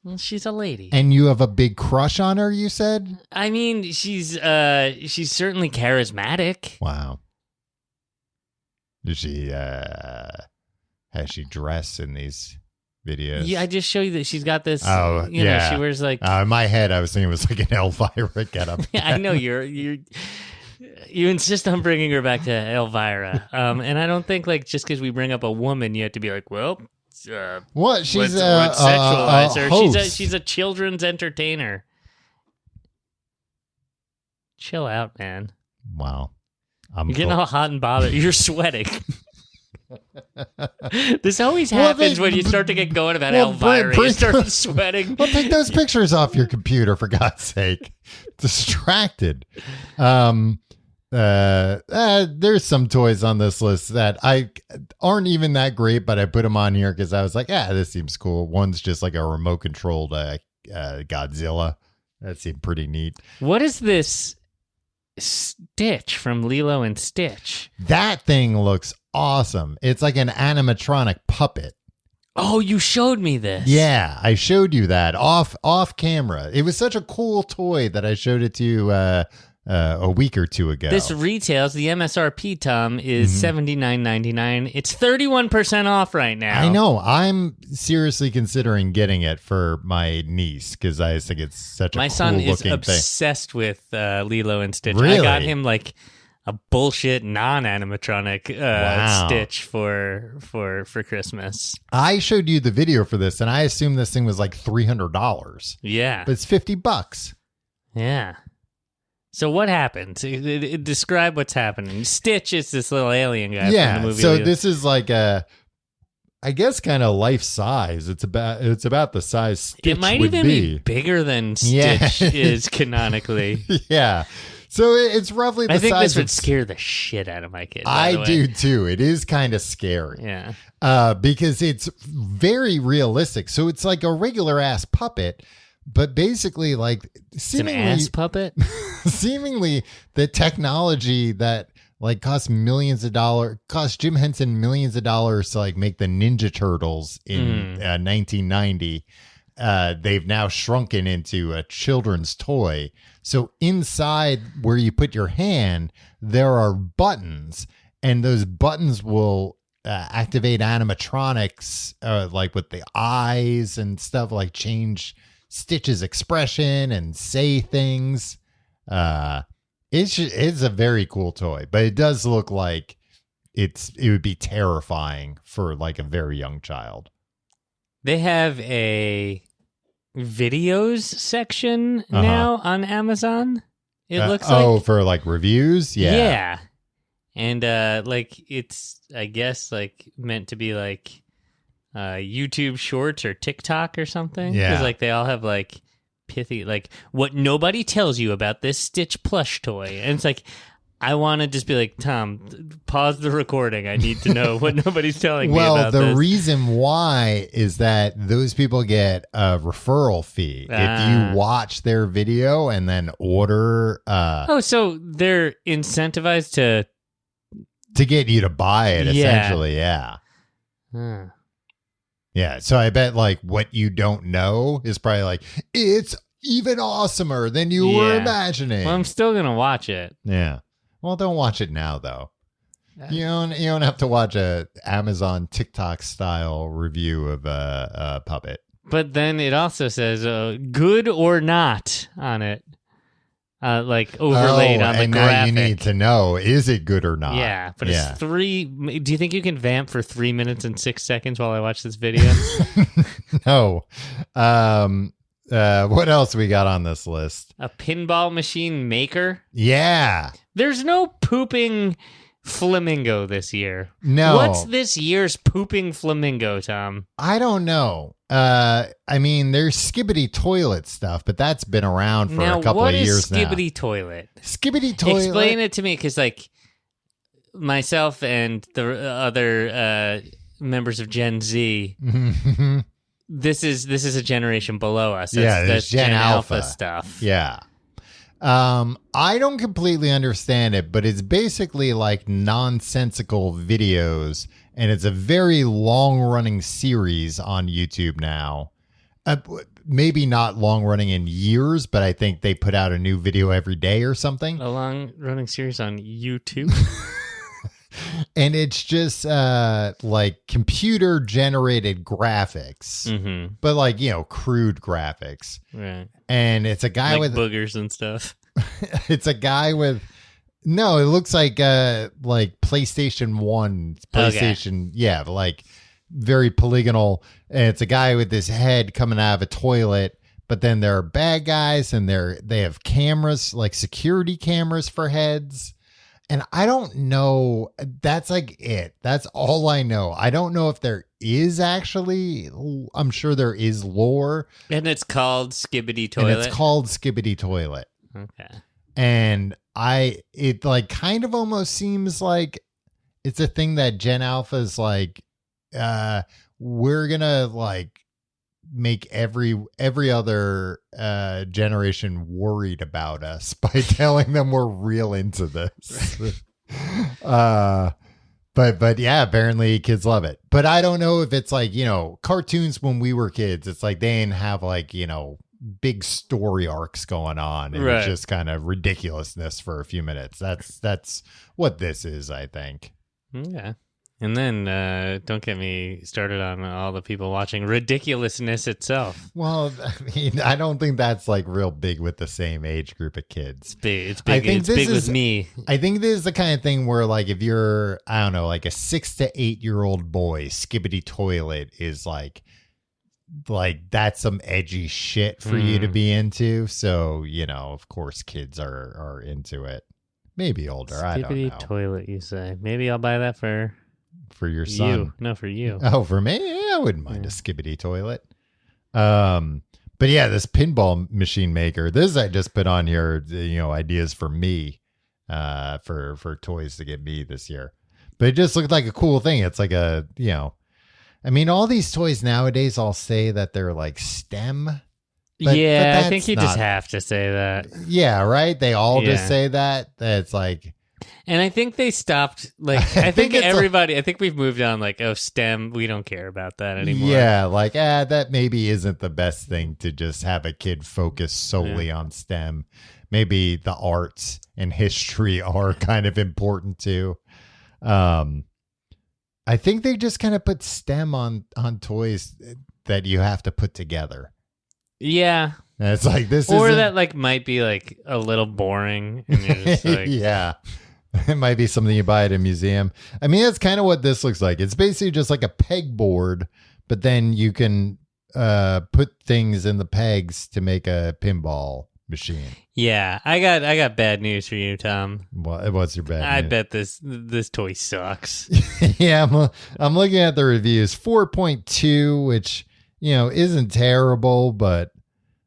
Well, she's a lady. And you have a big crush on her, you said? I mean, she's certainly charismatic. Wow. Does she has she dressed in these videos? Yeah, I just show you that she's got this. Oh, you know, yeah. she wears like. In my head, I was thinking it was like an Elvira getup. I know you insist on bringing her back to Elvira, and I don't think like just because we bring up a woman, you have to be like, well, What? She's let's sexualize her. host. She's a children's entertainer. Chill out, man. Wow. You're getting all hot and bothered. You're sweating. This always happens when you start to get going about Elvira. You start sweating. Well, take those pictures off your computer, for God's sake. Distracted. There's some toys on this list that aren't even that great, but I put them on here because I was like, this seems cool. One's just like a remote controlled Godzilla. That seemed pretty neat. What is this Stitch from Lilo and Stitch? That thing looks awesome. It's like an animatronic puppet. Oh, you showed me this. Yeah, I showed you that off camera. It was such a cool toy that I showed it to you a week or two ago. This retails, the MSRP, Tom, is $79.99. It's 31% off right now. I know. I'm seriously considering getting it for my niece because I think it's such a My cool son is looking thing. obsessed with Lilo and Stitch. Really? I got him like a bullshit non-animatronic Wow. Stitch for Christmas. I showed you the video for this, and I assumed this thing was like $300, Yeah. but it's $50. Yeah. So what happened? Describe what's happening. Stitch is this little alien guy from the movie. So Lilo. this is like I guess kind of life size. It's about the size Stitch it might would even be bigger than Stitch is canonically. Yeah. So it's roughly the I think size this would of scare the shit out of my kid. by the I way. do too. It is kind of scary. Yeah. Because it's very realistic. So it's like a regular ass puppet, but basically like It's an ass puppet. seemingly the technology that like cost Jim Henson millions of dollars to like make the Ninja Turtles in 1990. They've now shrunken into a children's toy. So inside where you put your hand, there are buttons, and those buttons will activate animatronics, like with the eyes and stuff, like change Stitch's expression and say things. It's a very cool toy, but it does look like it would be terrifying for like a very young child. They have a videos section now on Amazon. It looks like for like reviews. Yeah. And like it's I guess like meant to be like YouTube Shorts or TikTok or something. Yeah. Because like they all have like pithy like what nobody tells you about this Stitch plush toy. And it's like I want to just be like, Tom, pause the recording. I need to know what nobody's telling me about the this. reason why is that those people get a referral fee if you watch their video and then order. So they're incentivized to get you to buy it, Yeah. essentially. Yeah. Huh. Yeah. So I bet like what you don't know is probably like, it's even awesomer than you were Yeah. imagining. Well, I'm still going to watch it. Yeah. Well, don't watch it now, though. You don't have to watch a Amazon TikTok style review of a puppet. But then it also says good or not on it. like overlaid on the and graphic. now you need to know, is it good or not? Yeah, but it's 3. Do you think you can vamp for 3 minutes and 6 seconds while I watch this video? No. What else we got on this list? A pinball machine maker? Yeah. There's no pooping flamingo this year. No. What's this year's pooping flamingo, Tom? I don't know. I mean, there's Skibidi Toilet stuff, but that's been around for a couple of years now. What is Skibidi Toilet? Skibidi Toilet? Explain it to me, because like myself and the other members of Gen Z, this is a generation below us. That's Gen Alpha stuff. Yeah. I don't completely understand it, but it's basically like nonsensical videos, and it's a very long-running series on YouTube now. Maybe not long-running in years, but I think they put out a new video every day or something. A long-running series on YouTube? And it's just like computer-generated graphics, but like, crude graphics. Right. And it's a guy with boogers and stuff. It's a guy with no. It looks like PlayStation 1, PlayStation. Okay. Yeah, like very polygonal. And it's a guy with this head coming out of a toilet. But then there are bad guys, and they have cameras, like security cameras for heads. And I don't know. That's like it. That's all I know. I don't know if there is actually. I'm sure there is lore. And it's called Skibidi Toilet. And it's called Skibidi Toilet. Okay. And it like kind of almost seems like it's a thing that Gen Alpha's like, we're gonna like make every other generation worried about us by telling them we're real into this. But yeah, apparently kids love it. But I don't know if it's like, cartoons when we were kids, it's like they didn't have like, big story arcs going on. It was just kind of ridiculousness for a few minutes. That's what this is, I think. Yeah. And then don't get me started on all the people watching ridiculousness itself. Well, I mean, I don't think that's like real big with the same age group of kids. It's big. It's big. It's big with me. I think this is the kind of thing where, like, if you're, I don't know, like a 6 to 8 year old boy, Skibidi Toilet is like that's some edgy shit for you to be into. So, of course, kids are into it. Maybe older. Skibidi I don't know. Toilet, you say? Maybe I'll buy that for your son. You. No, for you. Oh, for me? Yeah, I wouldn't mind a Skibidi Toilet. But yeah, this pinball machine maker. This I just put on here. Ideas for me, for toys to get me this year. But it just looked like a cool thing. It's like a I mean, all these toys nowadays all say that they're like STEM. But I think you just have to say that. Yeah, right? They all just say that. It's like... And I think they stopped, like, I think everybody, I think we've moved on, like, STEM, we don't care about that anymore. Yeah, like, that maybe isn't the best thing to just have a kid focus solely on STEM. Maybe the arts and history are kind of important too. I think they just kind of put STEM on toys that you have to put together. Yeah. And it's like this or that like might be like a little boring. And you're just like... Yeah. It might be something you buy at a museum. I mean, that's kind of what this looks like. It's basically just like a pegboard, but then you can put things in the pegs to make a pinball machine. Yeah, I got bad news for you, Tom. What's your bad news? I bet this toy sucks. Yeah, I'm looking at the reviews. 4.2, which isn't terrible, but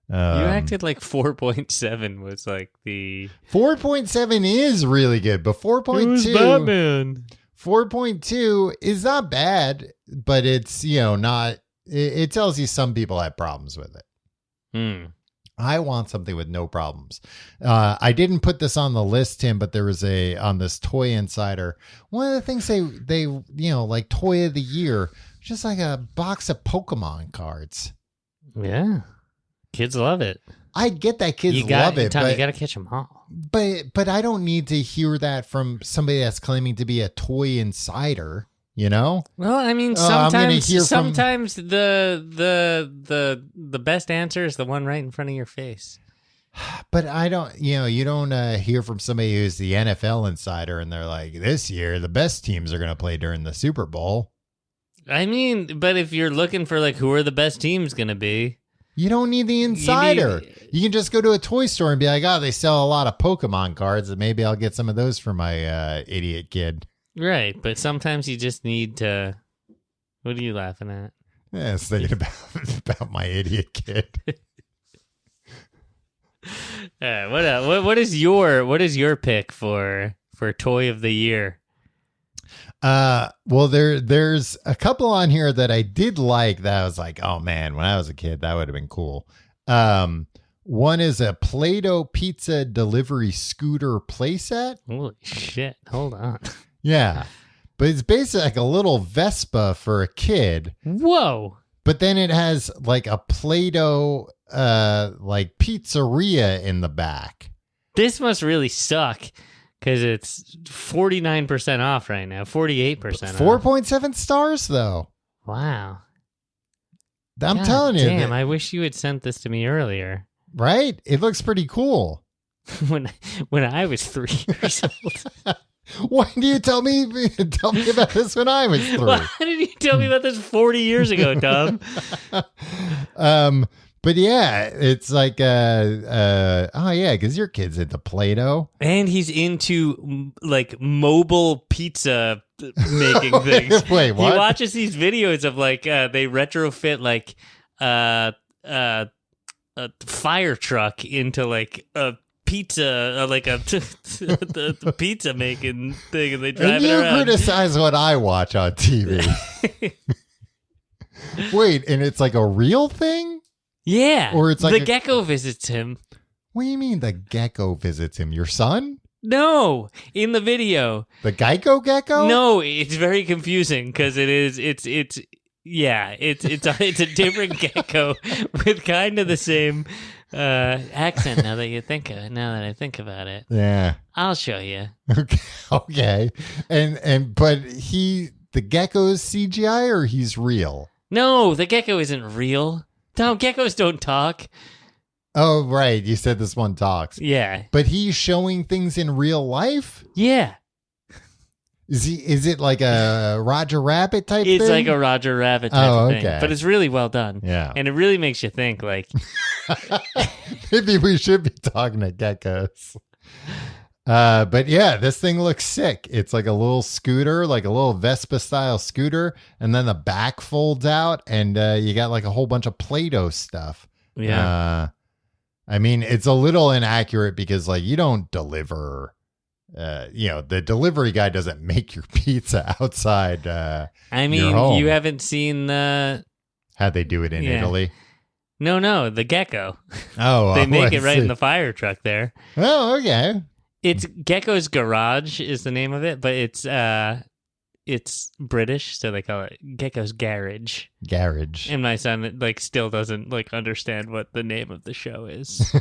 you acted like 4.7 was like the 4.7 is really good, but 4.2 Batman. 4.2 is not bad, but it's not. It tells you some people have problems with it. I want something with no problems. I didn't put this on the list, Tim, but there was on this Toy Insider. One of the things they like Toy of the Year, just like a box of Pokemon cards. Yeah. Kids love it. I get that kids love it. Tom, you got to catch them all. But I don't need to hear that from somebody that's claiming to be a Toy Insider. Well, I mean, sometimes the best answer is the one right in front of your face. But I don't, you don't hear from somebody who's the NFL insider and they're like, this year, the best teams are going to play during the Super Bowl. I mean, but if you're looking for like, who are the best teams going to be? You don't need the insider. You can just go to a toy store and be like, oh, they sell a lot of Pokemon cards, and maybe I'll get some of those for my idiot kid. Right, but sometimes you just need to... What are you laughing at? Yeah, I was thinking about my idiot kid. What is your pick for toy of the year? Well, there's a couple on here that I did like that I was like, oh man, when I was a kid, that would have been cool. One is a Play-Doh pizza delivery scooter playset. Holy shit. Hold on. Yeah. But it's basically like a little Vespa for a kid. Whoa. But then it has like a Play-Doh like pizzeria in the back. This must really suck because it's 49% off right now, 48% off. 4.7 stars though. Wow. I'm God telling you. Damn, I wish you had sent this to me earlier. Right? It looks pretty cool. when I was 3 years old. Why do you tell me about this when I was 3? Why did you tell me about this 40 years ago, Tom? But yeah, it's like oh yeah, because your kid's into Play-Doh. And he's into like mobile pizza making things. Wait, what? He watches these videos of like they retrofit like a fire truck into like a pizza, like the pizza making thing, and they drive it around. And you criticize what I watch on TV. Wait, and it's like a real thing? Yeah. Or it's like the gecko visits him. What do you mean the gecko visits him? Your son? No, in the video. The Geico gecko? No, it's very confusing because it's a different gecko with kind of the same accent. Now that I think about it, yeah, I'll show you. Okay, but the gecko's CGI or he's real? No, the gecko isn't real. Tom, geckos don't talk. Oh, right. You said this one talks. Yeah, but he's showing things in real life. Yeah. Is it like a Roger Rabbit type thing? It's like a Roger Rabbit type of thing. But it's really well done. Yeah. And it really makes you think, like... Maybe we should be talking to geckos. But yeah, this thing looks sick. It's like a little scooter, like a little Vespa-style scooter, and then the back folds out, and you got like a whole bunch of Play-Doh stuff. Yeah. I mean, it's a little inaccurate because like you don't deliver... the delivery guy doesn't make your pizza outside. I mean, your home. You haven't seen how'd they do it in Italy? No, the gecko. Oh, they make it right in the fire truck there. Oh, okay. It's Gecko's Garage is the name of it, but it's British, so they call it Gecko's Garage. Garage. And my son like still doesn't like understand what the name of the show is.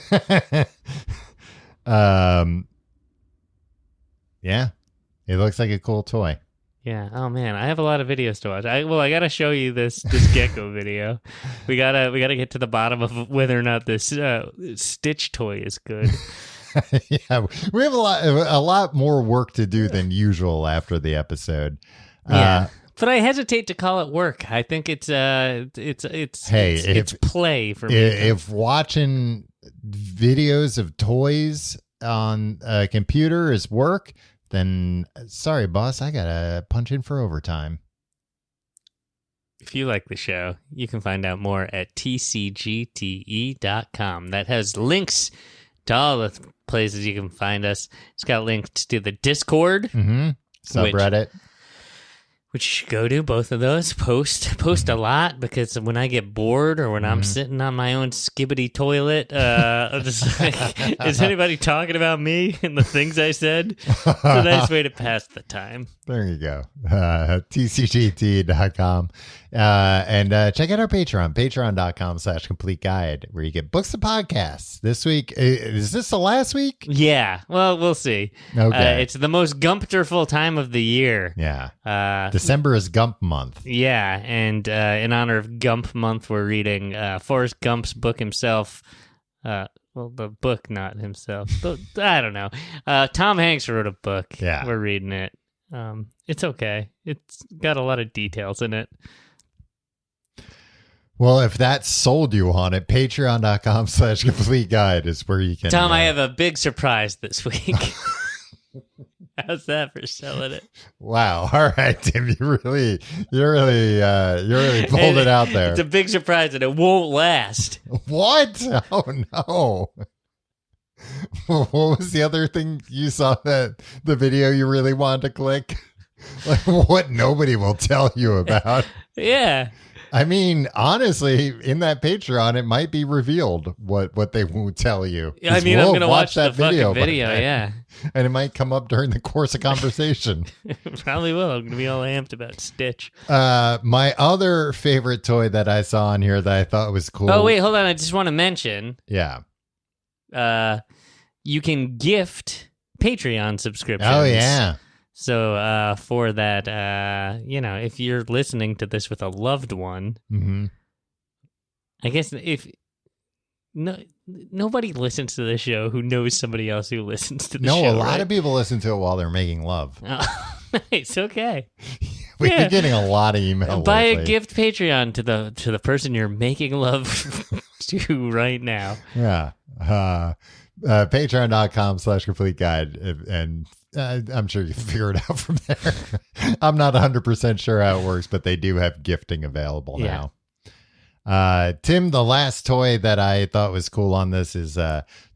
Yeah, it looks like a cool toy. Yeah. Oh man, I have a lot of videos to watch. I gotta show you this gecko video. We gotta get to the bottom of whether or not this Stitch toy is good. Yeah, we have a lot more work to do than usual after the episode. Yeah. But I hesitate to call it work. I think it's play for me. If watching videos of toys on a computer is work, then sorry, boss, I gotta punch in for overtime. If you like the show, you can find out more at tcgte.com. That has links to all the places you can find us. It's got links to the Discord, subreddit, which you should go to. Both of those post a lot, because when I get bored or when I'm sitting on my own skibbity toilet, I'm just like, is anybody talking about me and the things I said? It's a nice way to pass the time. There you go. tcgt.com. And check out our Patreon, patreon.com/complete guide, where you get books and podcasts. This week, is this the last week? Yeah. Well, we'll see. Okay. It's the most Gumpterful time of the year. Yeah. December is Gump month. Yeah. And in honor of Gump month, we're reading Forrest Gump's book himself, Well, the book, not himself. I don't know. Tom Hanks wrote a book. Yeah. We're reading it. It's okay. It's got a lot of details in it. Well, if that sold you on it, patreon.com/complete guide is where you can. Tom, I have a big surprise this week. How's that for selling it? Wow. All right, Tim, you really pulled it out there. It's a big surprise and it won't last. What? Oh no. What was the other thing you saw, that the video you really wanted to click? Like, what nobody will tell you about. Yeah. I mean, honestly, in that Patreon, it might be revealed what they won't tell you. I mean, I'm going to watch that video, yeah. And it might come up during the course of conversation. Probably will. I'm going to be all amped about Stitch. My other favorite toy that I saw on here that I thought was cool. Oh, wait, hold on. I just want to mention. Yeah. You can gift Patreon subscriptions. Oh, yeah. So for that, if you're listening to this with a loved one, I guess if nobody listens to the show who knows somebody else who listens to the show. No, a lot of people listen to it while they're making love. Oh, nice. Okay. We've been getting a lot of email. Buy lately. a gift Patreon to the person you're making love to right now. Yeah. Patreon.com/complete guide. And I'm sure you can figure it out from there. I'm not 100% sure how it works, but they do have gifting available now. Tim, the last toy that I thought was cool on this is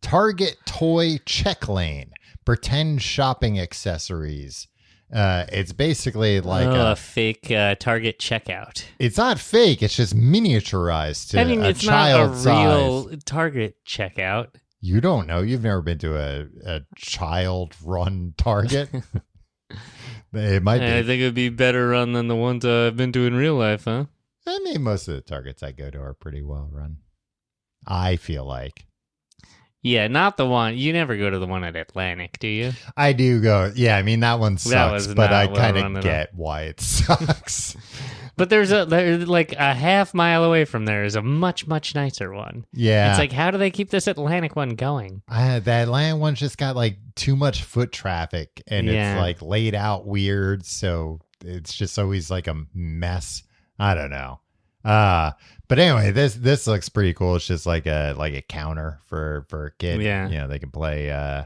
Target Toy Check Lane. Pretend shopping accessories. It's basically like a fake Target checkout. It's not fake. It's just miniaturized to it's child not a size. real Target checkout. You don't know. You've never been to a child-run Target. It might be. I think it would be better run than the ones I've been to in real life, huh? I mean, most of the Targets I go to are pretty well run. I feel like. Yeah, not the one. You never go to the one at Atlantic, do you? I do go. Yeah, I mean, that one sucks, but I kind of get all. why it sucks. But there's like a half mile away from there is a much, much nicer one. Yeah. It's like, how do they keep this Atlantic one going? The Atlantic one's just got like too much foot traffic and it's like laid out weird. So it's just always like a mess. I don't know. But anyway, this looks pretty cool. It's just like a counter for a kid. Yeah. They can play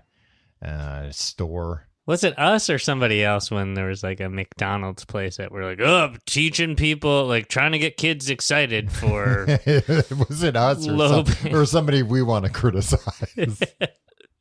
store. Was it us or somebody else when there was like a McDonald's place that we're like, oh, teaching people, like trying to get kids excited for. Was it us or somebody we want to criticize?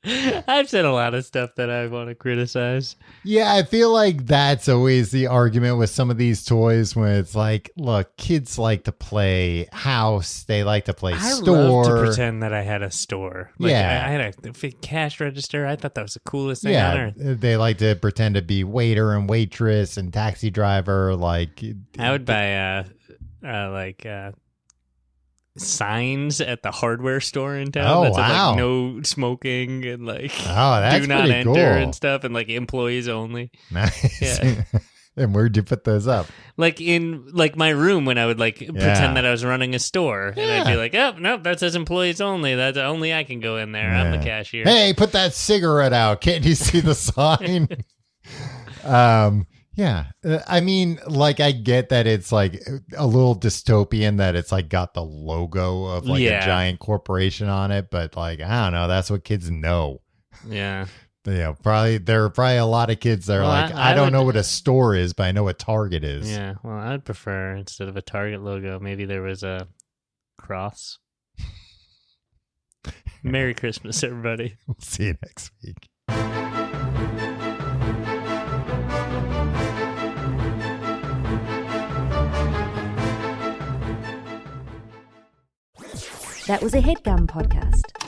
I've said a lot of stuff that I want to criticize. Yeah, I feel like that's always the argument with some of these toys when it's like, look, kids like to play house. They like to play store. I love to pretend that I had a store. Like, yeah. I had a fake cash register. I thought that was the coolest thing on earth. They like to pretend to be waiter and waitress and taxi driver. Like, I would buy signs at the hardware store in town that said like no smoking and like that's do not pretty enter cool. and stuff and like employees only. Nice. Yeah. And where'd you put those up? Like in like my room when I would like pretend that I was running a store and I'd be like, oh nope, that says employees only. That's only I can go in there. I'm the cashier. Hey, put that cigarette out. Can't you see the sign? Yeah. I mean, like, I get that it's like a little dystopian that it's like got the logo of like a giant corporation on it, but like, I don't know. That's what kids know. Yeah. There are probably a lot of kids that are I don't know what a store is, but I know what Target is. Yeah. Well, I'd prefer instead of a Target logo, maybe there was a cross. Merry Christmas, everybody. We'll see you next week. That was a HeadGum podcast.